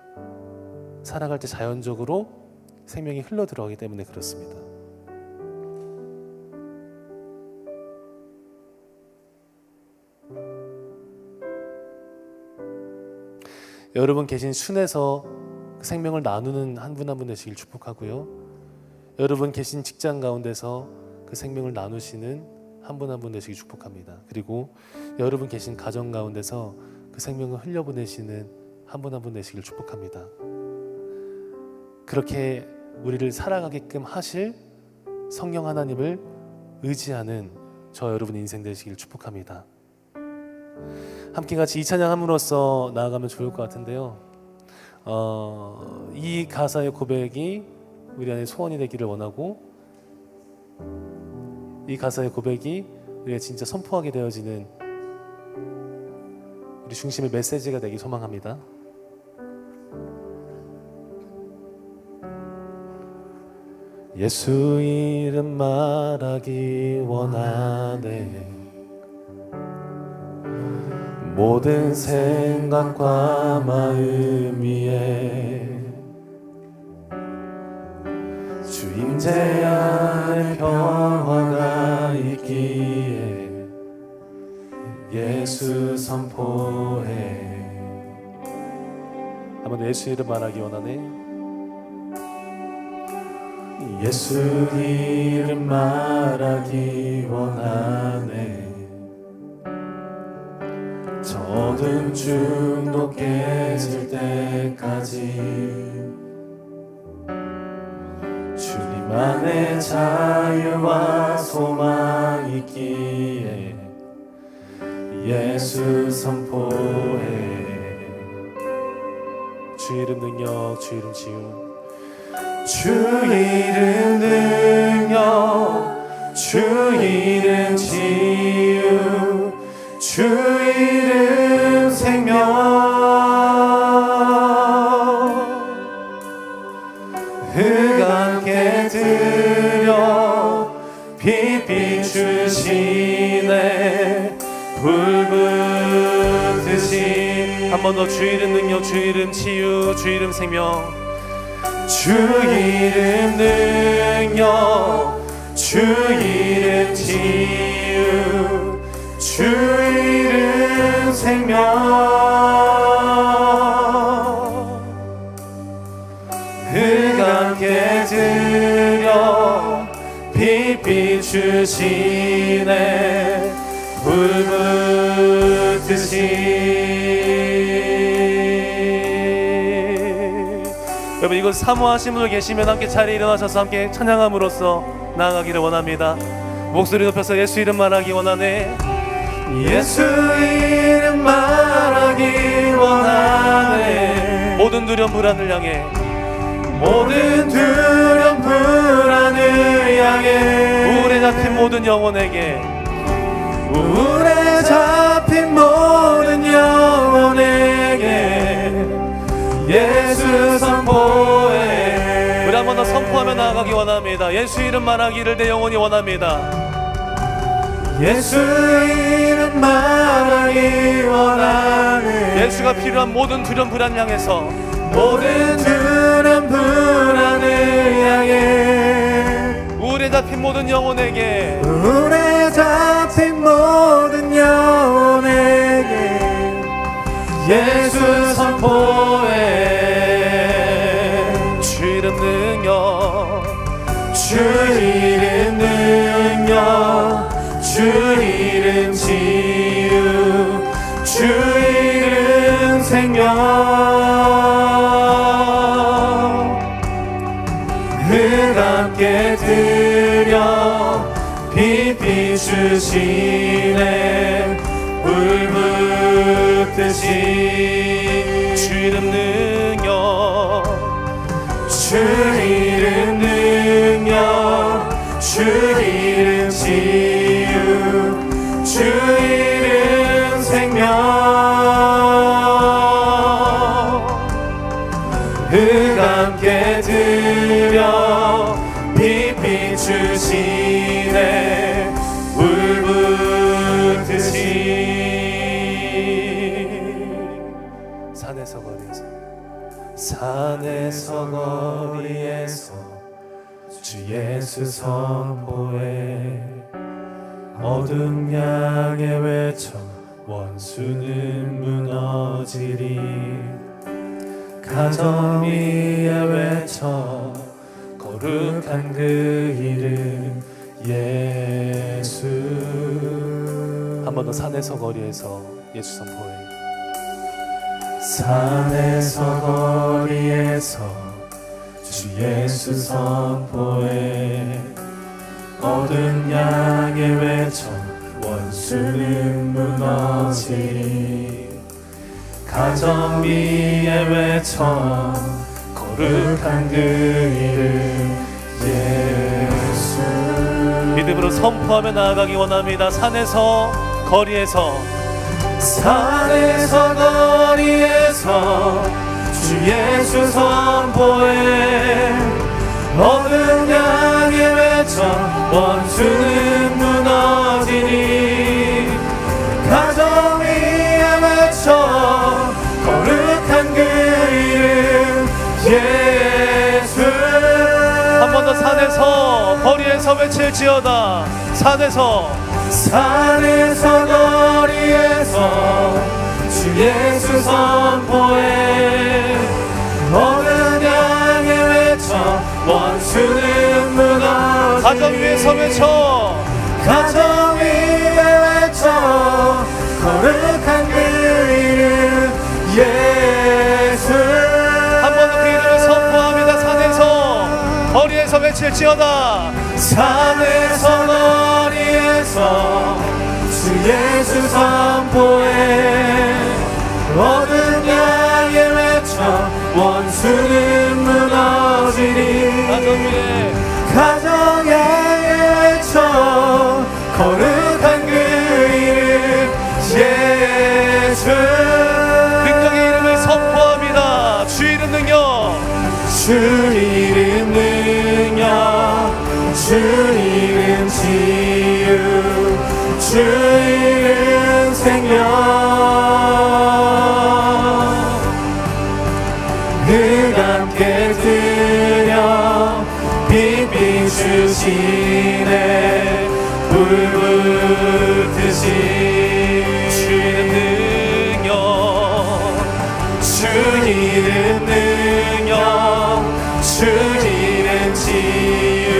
살아갈 때 자연적으로 생명이 흘러 들어가기 때문에 그렇습니다. 여러분 계신 순에서 그 생명을 나누는 한 분 한 분 되시길 축복하고요. 여러분 계신 직장 가운데서 그 생명을 나누시는 한 분 한 분 되시길 축복합니다. 그리고 여러분 계신 가정 가운데서 그 생명을 흘려보내시는 한 분 한 분 되시길 축복합니다. 그렇게 우리를 살아가게끔 하실 성령 하나님을 의지하는 저 여러분 인생 되시길 축복합니다. 함께 같이 이 찬양 함으로써 나아가면 좋을 것 같은데요. 이 가사의 고백이 우리 안에 소원이 되기를 원하고, 이 가사의 고백이 우리가 진짜 선포하게 되어지는 우리 중심의 메시지가 되기 소망합니다. 예수 이름 말하기 원하네. 모든 생각과 마음 위에 주 임재 안에 평화가 있기에 예수 선포해. 한번 예수 이름 말하기 원하네. 예수 이름 말하기 원하네. 저 어둠 중도 깨질 때까지 주님 안에 자유와 소망 있기에 예수 선포해. 주 이름 능력, 주 이름 치유, 주 이름 능력, 주 이름 치유, 주 이름 생명. 흑암께 들여 빛 비추시네. 불 붙으신 한 번 더 주 이름 능력, 주 이름 치유, 주 이름 생명. 주 이름 능력, 주 이름 치유, 주 이름 생명. 흑암께 들여 빛 비추시네 불 붙듯이. 여러분, 이곳 사모하신 분들 계시면 함께 자리에 일어나셔서 함께 찬양함으로써 나아가기를 원합니다. 목소리 높여서 예수 이름 말하기 원하네. 예수 이름 말하기 원하네. 모든 두려움 불안을 향해, 모든 두려움 불안을 향해, 우울에 잡힌 모든 영혼에게, 우울에 잡힌 모든 영혼에게 예수 선포해. 우리 한 번 더 선포하며 나아가기 원합니다. 예수 이름 말하기를 내 영혼이 원합니다. 예수 이름 말하기 원하네. 예수가 필요한 모든 두려움 불안 향해서, 모든 두려움 불안을 향해, 우울에 잡힌 모든 영혼에게, 우울에 잡힌 모든 영혼에게 예수 선포해. 주 이름 능력, 주 이름 능력, 주 이름 치유, 주 이름 생명. 흑암께 들여 빛 비추시네 불 붙듯이. 주 이름 능력, 주 이름 능력, 주 이름 치유, 주 이름 생명. 흑암께 들여 빛 비추시네 불 붙듯이. 산에서 거리에서, 산에서 거리에서 주 예수 선포해. 어둠 향해 외쳐 원수는 무너지리. 가정 위에 외쳐 거룩한 그 이름 예수. 한 번 더 산에서 거리에서 예수 선포해. 산에서 거리에서 주 예수 선포해. 어둠 향해 외쳐 원수는 무너지리. 가정 위에 외쳐 거룩한 그 이름 예수. 믿음으로 선포하며 나아가기 원합니다. 산에서 거리에서, 산에서 거리에서 주 예수 선포해. 어둠 향해 외쳐 원수는 무너지니. 가정 위에 외쳐 거룩한 그 이름 예수. 한 번 더 산에서 거리에서 외칠지어다. 산에서, 산에서 거리에서 주 예수 선포해. 어느 향해 외쳐 원수는 무너지니. 가정 위에서 외쳐, 가정 위에 외쳐 거룩한 그 이름 예수. 한 번 더 그 이름을 선포합니다. 산에서 거리에서 외칠지어다. 산에서 거리에서 주 예수 선포해. 어둠 향해 외쳐 원수는 무너지니. 가정 향해 외쳐 거룩한 그 이름 예수. 능력의 이름을 선포합니다. 주 이름 능력, 주 이름 능력, 주 이름 치유, 주 이름 생명. 흑암께 빛 비추시네 불붙으신 주 이름 능력 주 이름 능력 주 이름 치유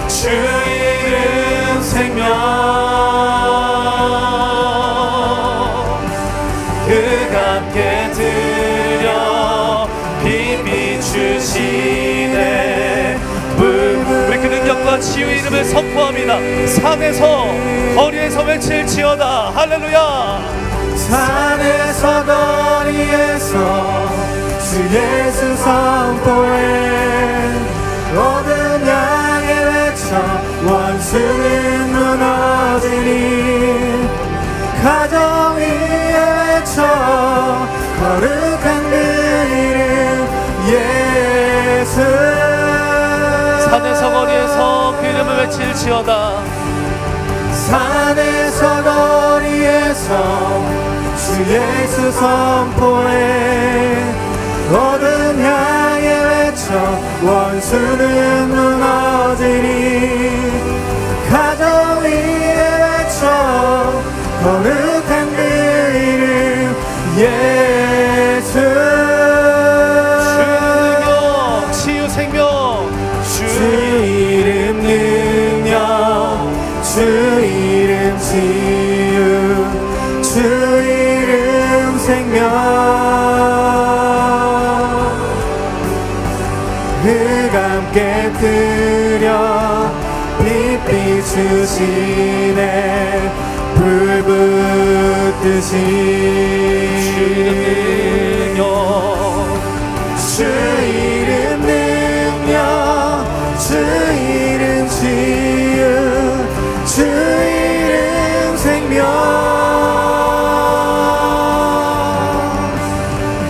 주 이름 생명 그가 함께 드려 빛 비추시네 우리 그 능력과 치유 이름을 선포합니다. 산에서 거리에서 외칠지어다 할렐루야 산에서 거리에서 주 예수 선포해 모든 향해 외쳐 원수는 무너지니 가정 위에 외쳐 거룩한 그 이름 예수 산에서 거리에서 그 이름을 외칠지어다 산에서 거리에서 주 예수 선포해 모든 향해 외쳐 원수는 무너지니 가정 위에 외쳐 거룩한 그 이름 예수 치유 생명 주 이름 능력 주 이름 치유 주 이름 생명 그가 함께 드려 빛 비추시네 불붙으신 주 이름 능력 주 이름 능력 주 이름 치유 주 이름 생명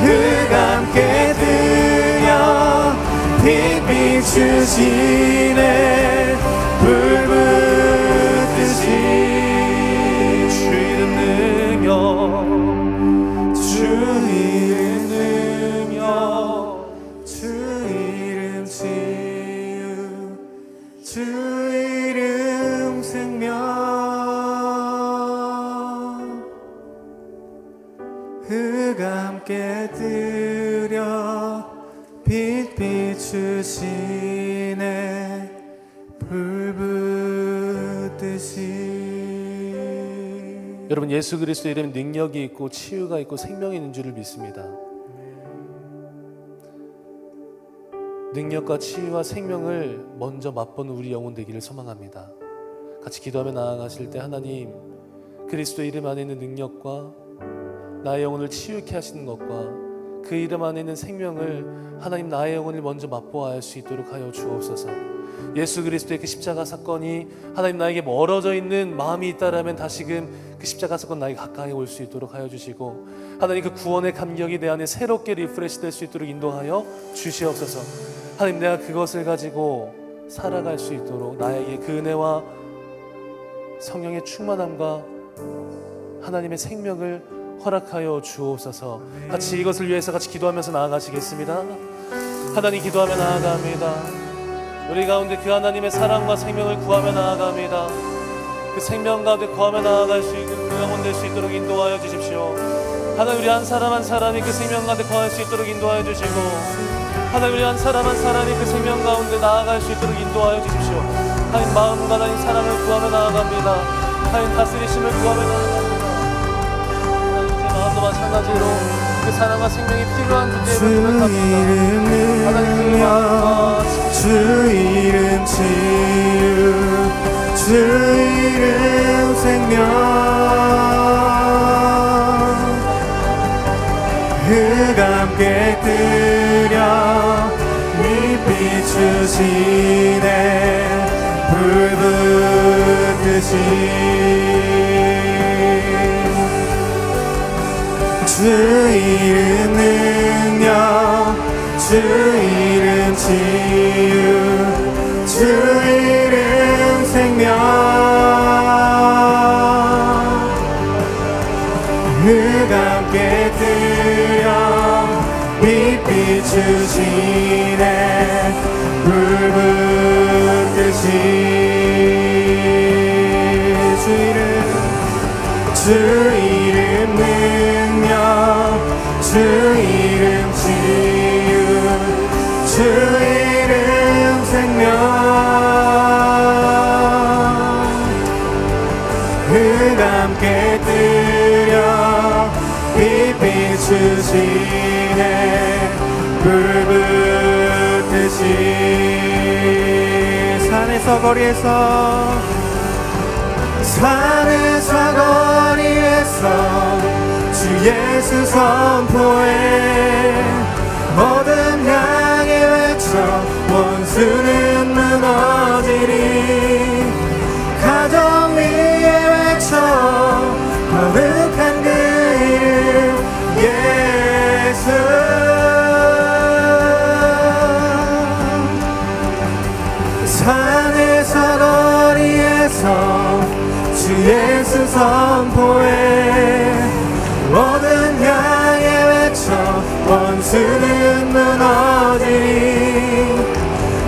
그가 함께 드려 빛 비추시네 불붙으신 주 이름 능력 주 이름 능력 주 이름 치유 주 이름 생명 그가 함께 드려 빛 비추시네 불붙으신 여러분 예수 그리스도의 이름은 능력이 있고 치유가 있고 생명이 있는 줄을 믿습니다. 능력과 치유와 생명을 먼저 맛보는 우리 영혼 되기를 소망합니다. 같이 기도하며 나아가실 때 하나님 그리스도 이름 안에 있는 능력과 나의 영혼을 치유케 하시는 것과 그 이름 안에 있는 생명을 하나님 나의 영혼을 먼저 맛보아야 할 수 있도록 하여 주옵소서. 예수 그리스도의 그 십자가 사건이 하나님 나에게 멀어져 있는 마음이 있다라면 다시금 그 십자가 사건 나에게 가까이 올 수 있도록 하여 주시고 하나님 그 구원의 감격이 내 안에 새롭게 리프레시 될 수 있도록 인도하여 주시옵소서. 하나님 내가 그것을 가지고 살아갈 수 있도록 나에게 그 은혜와 성령의 충만함과 하나님의 생명을 허락하여 주옵소서. 같이 이것을 위해서 같이 기도하면서 나아가시겠습니다. 하나님 기도하며 나아갑니다. 우리 가운데 그 하나님의 사랑과 생명을 구하며 나아갑니다. 그 생명 가운데 구하며 나아갈 수 있는 그 영혼 될 수 있도록 인도하여 주십시오. 하나님 우리 한 사람 한 사람이 그 생명 가운데 구할 수 있도록 인도하여 주시고 하나님 우리 한 사람 한 사람이 그 생명 가운데 나아갈 수 있도록 인도하여 주십시오. 하나님 마음과 하나님 사랑을 구하며 나아갑니다. 하나님 다스리심을 구하며 나아갑니다. 하나님 제 마음도 마찬가지로 그 사랑과 생명이 필요한 주제를 고백합니다. 하나님 그 마음과 주 이름 치유 주 이름 생명 그가 함께 드려 빛 비추시네 불붙으신 주 이름 능력 주 이름 치유 주 이름 생명 그가 함께 드려 빛 비추시네 불붙으신 주 이름 능력 주 이름 치유 주 이름 생명 함께 드려 빛 비추시네 불붙듯이 산에서 거리에서 주 예수 선포해 모든 향해 외쳐 원수는 무너지리 가정 위에 외쳐 거룩한 그 이름 예수 산에서 거리에서 주 예수 선포해 모든 향해 외쳐 원수는 무너지리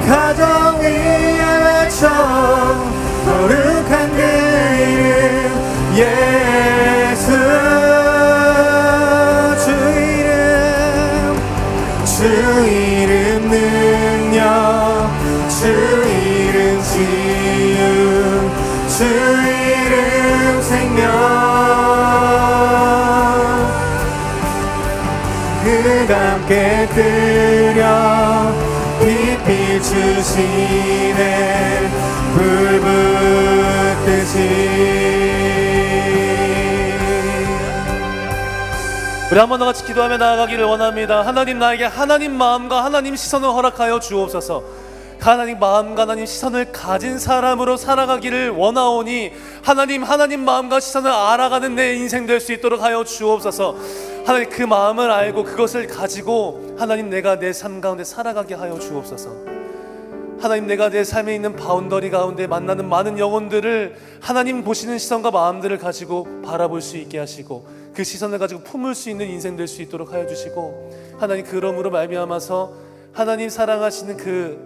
가정 위에 외쳐 거룩한 그 이름 예수 주 이름 능력 주 이름 치유 주 이름 생명 함께 드려 빛 비추시네 불붙듯이 우리 한 번 더 같이 기도하며 나아가기를 원합니다. 하나님, 나에게 하나님 마음과 하나님 시선을 허락하여 주옵소서. 하나님 마음과 하나님 시선을 가진 사람으로 살아가기를 원하오니 하나님 마음과 시선을 알아가는 내 인생 될 수 있도록 하여 주옵소서. 하나님 그 마음을 알고 그것을 가지고 하나님 내가 내 삶 가운데 살아가게 하여 주옵소서. 하나님 내가 내 삶에 있는 바운더리 가운데 만나는 많은 영혼들을 하나님 보시는 시선과 마음들을 가지고 바라볼 수 있게 하시고 그 시선을 가지고 품을 수 있는 인생 될 수 있도록 하여 주시고 하나님 그러므로 말미암아서 하나님 사랑하시는 그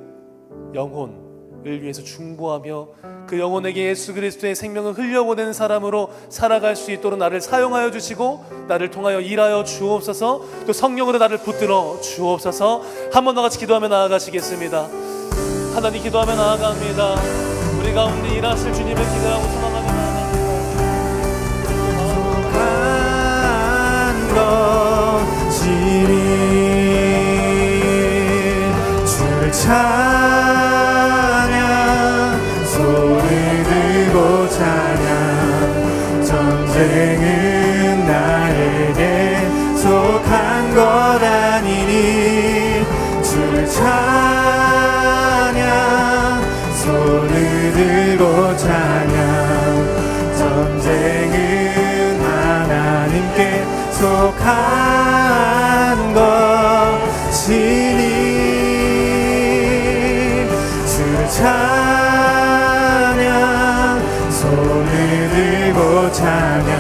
영혼을 위해서 중보하며 그 영혼에게 예수 그리스도의 생명을 흘려보내는 사람으로 살아갈 수 있도록 나를 사용하여 주시고 나를 통하여 일하여 주옵소서. 또 성령으로 나를 붙들어 주옵소서. 한 번 더 같이 기도하며 나아가시겠습니다. 하나님 기도하며 나아갑니다. 우리 가운데 일하실 주님을 기대하고 소망하며 나아갑니다. 주를 찬양 손을 들고 찬양 전쟁은 나에게 속한 것 아니니 주를 찬양 손을 들고 찬양 전쟁은 하나님께 속한 것이니 주를 찬양 손을 들고 찬양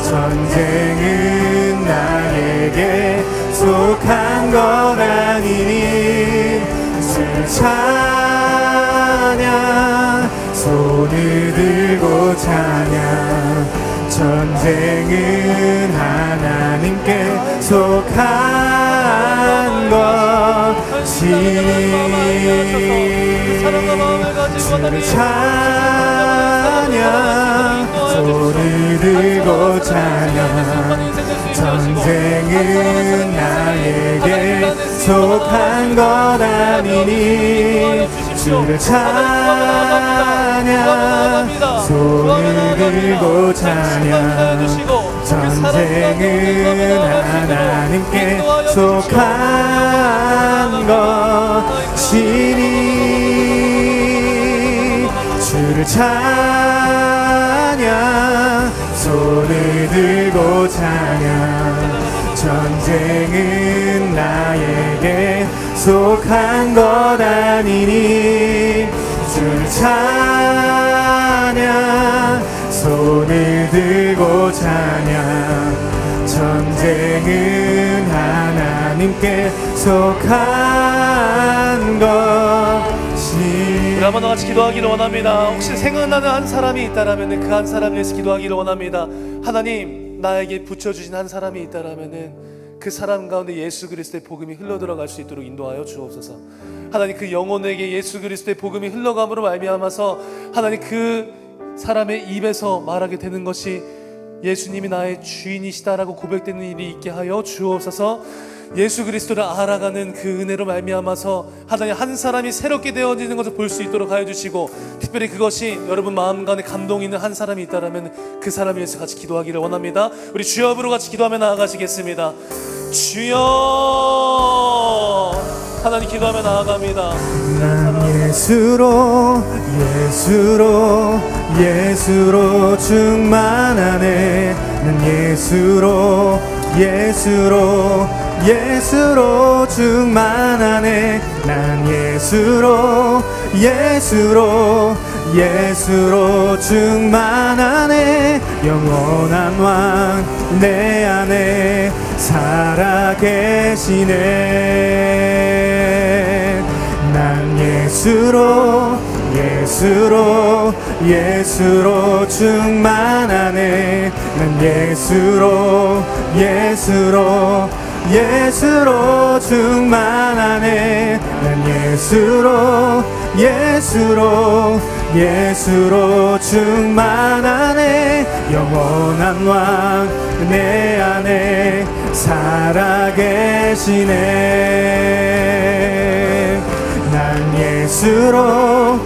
전쟁은 나에게 속한 것 아니니 주를 찬양 손을 들고 찬양 전쟁은 하나님께 속한 것이니 주를 찬양 손을 들고 찬양 전쟁은 나에게 속한 것 아니니 주를 찬양 손을 들고 찬양 전쟁은 하나님께 속한 것이니 주를 찬양 손을 들고 찬양 전쟁은 나에게 속한 것 아니니 주를 찬양 손을 들고 찬양 전쟁은 하나님께 속한 것이니 우리 한번 더 같이 기도하기를 원합니다. 혹시 생각나는 한 사람이 있다라면 그 한 사람을 위해서 기도하기를 원합니다. 하나님, 나에게 붙여주신 한 사람이 있다라면 그 사람 가운데 예수 그리스도의 복음이 흘러들어갈 수 있도록 인도하여 주옵소서. 하나님, 그 영혼에게 예수 그리스도의 복음이 흘러감으로 말미암아서 하나님 그 사람의 입에서 말하게 되는 것이 예수님이 나의 주인이시다라고 고백되는 일이 있게 하여 주옵소서. 예수 그리스도를 알아가는 그 은혜로 말미암아서 하나님 한 사람이 새롭게 되어지는 것을 볼 수 있도록 하여 주시고, 특별히 그것이 여러분 마음 가운데 감동이 있는 한 사람이 있다라면 그 사람을 위해서 같이 기도하기를 원합니다. 우리 주여부로 같이 기도하며 나아가시겠습니다. 주여, 하나님 기도하며 나아갑니다. 난 예수로 충만하네. 난 예수로 충만하네. 난 예수로 충만하네. 영원한 왕 내 안에 살아계시네. 난 예수로 충만하네. 난 예수로 충만하네. 난 예수로 충만하네. 영원한 왕 내 안에 살아계시네. 난 예수로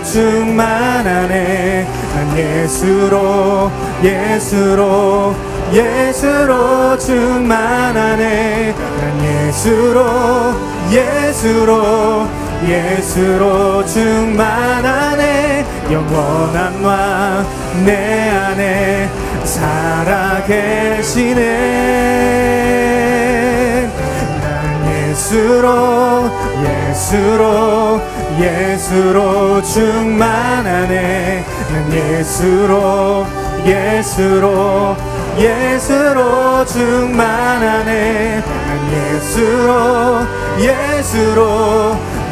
충만하네. 난 예수로 충만하네. 난 예수로 충만하네. 영원한 왕 내 안에 살아계시네. 난 예수로 충만하네. 난 예수로 충만하네. 난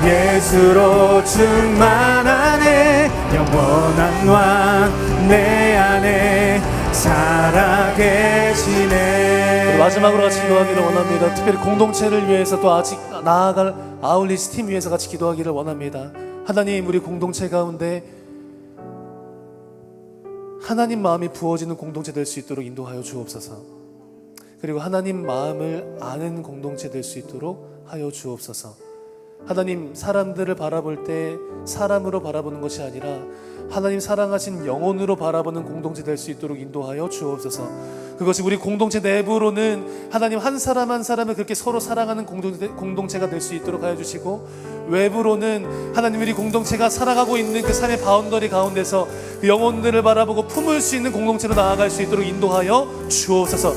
예수로 충만하네. 영원한 왕 내 안에 살아계시네. 마지막으로 같이 기도하기를 원합니다. 특별히 공동체를 위해서 또 아직 나아갈 아울리스 팀 위해서 같이 기도하기를 원합니다. 하나님, 우리 공동체 가운데 하나님 마음이 부어지는 공동체 될 수 있도록 인도하여 주옵소서. 그리고 하나님 마음을 아는 공동체 될 수 있도록 하여 주옵소서. 하나님, 사람들을 바라볼 때 사람으로 바라보는 것이 아니라 하나님 사랑하신 영혼으로 바라보는 공동체 될 수 있도록 인도하여 주옵소서. 그것이 우리 공동체 내부로는 하나님 한 사람 한 사람을 그렇게 서로 사랑하는 공동체가 될 수 있도록 하여 주시고, 외부로는 하나님 우리 공동체가 살아가고 있는 그 삶의 바운더리 가운데서 그 영혼들을 바라보고 품을 수 있는 공동체로 나아갈 수 있도록 인도하여 주옵소서.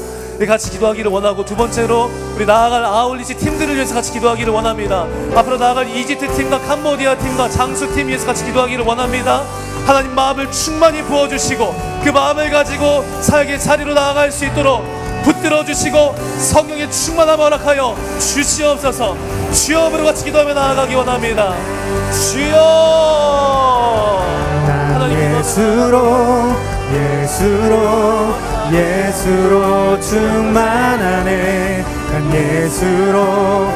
같이 기도하기를 원하고, 두 번째로 우리 나아갈 아울리시 팀들을 위해서 같이 기도하기를 원합니다. 앞으로 나아갈 이집트 팀과 캄보디아 팀과 장수 팀 위해서 같이 기도하기를 원합니다. 하나님 마음을 충만히 부어주시고 그 마음을 가지고 사역의 자리로 나아갈 수 있도록 붙들어 주시고 성령의 충만함을 허락하여 주시옵소서. 주여, 부르고 같이 기도하며 나아가기 원합니다. 주여, 난 예수로 충만하네. 난 예수로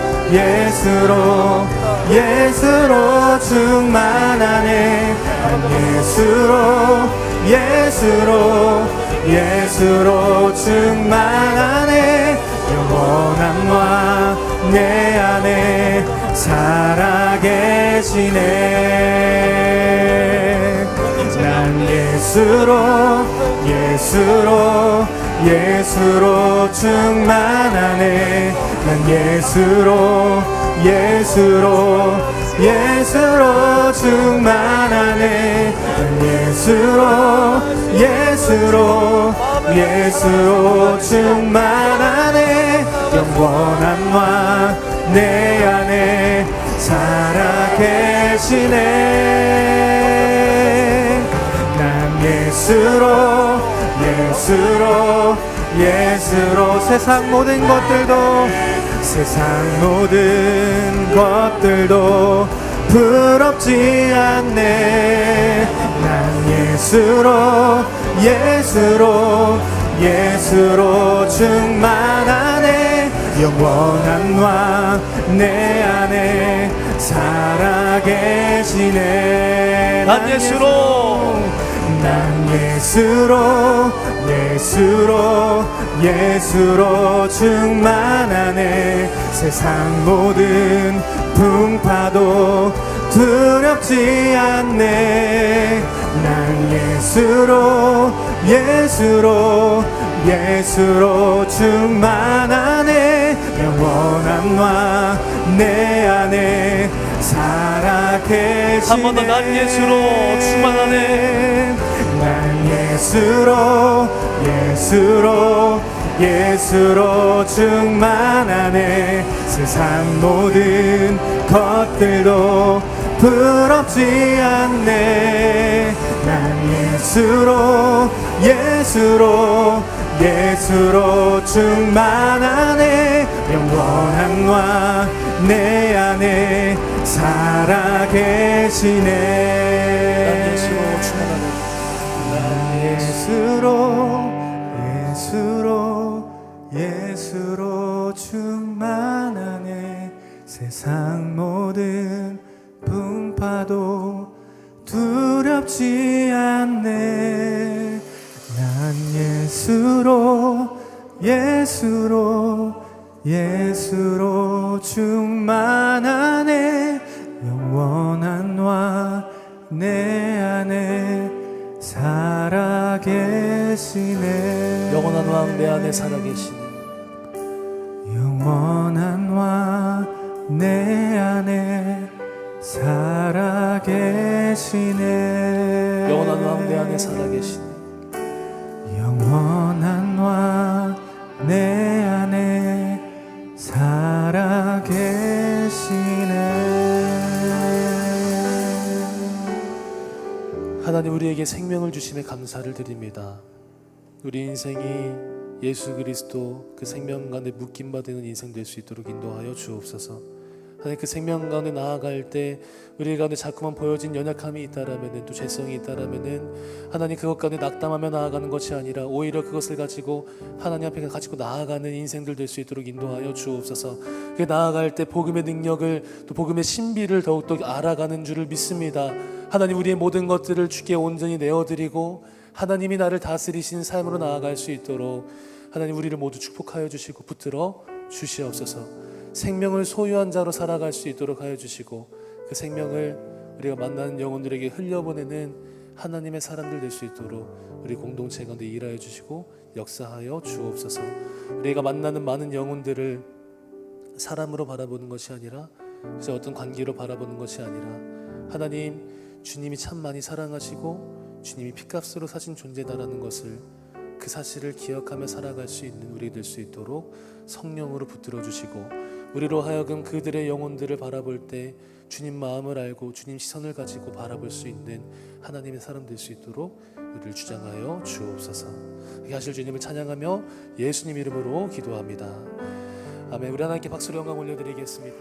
충만하네. 난 예수로 충만하네. 영원한 왕 내 안에 살아계시네. 난 예수로 충만하네. 난 예수로 충만하네. 난 예수로 충만하네. 영원한 왕 내 안에 살아계시네. 난 예수로 세상 모든 것들도 세상 모든 것들도 부럽지 않네. 난 예수로 충만하네. 영원한 왕 내 안에 살아계시네. 난 예수로 충만하네. 세상 모든 풍파도 두렵지 않네. 난 예수로 충만하네. 영원한 왕 내 안에 살아계시네. 한 번 더 난 예수로 충만하네. 난 예수로 충만하네. 세상 모든 것들도 부럽지 않네. 난 예수로 충만하네. 영원한 왕 내 안에 살아계시네. 난 예수로 충만하네. 예수로 충만하네. 세상 모든 풍파도 두렵지 않네. 난 예수로 충만하네. 영원한 왕 내 안에 살아계시네. 영원한 왕 내 안에 살아계시네. 영원한 왕 내 안에 살아계시네. 영원한 왕 내 안에 살아계시네. 영원한 왕 내 안에 살아계시네. 하나님, 우리에게 생명을 주심에 감사를 드립니다. 우리 인생이 예수 그리스도 그 생명 가운데 묶임바 되는 인생 될 수 있도록 인도하여 주옵소서. 하나님, 그 생명 가운데 나아갈 때 우리 가운데 자꾸만 보여진 연약함이 있다라면은, 또 죄성이 있다라면은, 하나님 그것 가운데 낙담하며 나아가는 것이 아니라 오히려 그것을 가지고 하나님 앞에 가지고 나아가는 인생들 될 수 있도록 인도하여 주옵소서. 그 나아갈 때 복음의 능력을, 또 복음의 신비를 더욱더 알아가는 줄을 믿습니다. 하나님, 우리의 모든 것들을 주께 온전히 내어드리고 하나님이 나를 다스리신 삶으로 나아갈 수 있도록 하나님, 우리를 모두 축복하여 주시고 붙들어 주시옵소서. 생명을 소유한 자로 살아갈 수 있도록 하여 주시고, 그 생명을 우리가 만나는 영혼들에게 흘려보내는 하나님의 사람들 될 수 있도록 우리 공동체 가운데 일하여 주시고 역사하여 주옵소서. 우리가 만나는 많은 영혼들을 사람으로 바라보는 것이 아니라, 그저 어떤 관계로 바라보는 것이 아니라, 하나님, 주님이 참 많이 사랑하시고 주님이 핏값으로 사신 존재다라는 것을, 그 사실을 기억하며 살아갈 수 있는 우리 될 수 있도록 성령으로 붙들어 주시고, 우리로 하여금 그들의 영혼들을 바라볼 때 주님 마음을 알고 주님 시선을 가지고 바라볼 수 있는 하나님의 사람 될 수 있도록 우리를 주장하여 주옵소서. 이렇게 하실 주님을 찬양하며 예수님 이름으로 기도합니다. 아멘. 우리 하나님께 박수로 영광 올려드리겠습니다.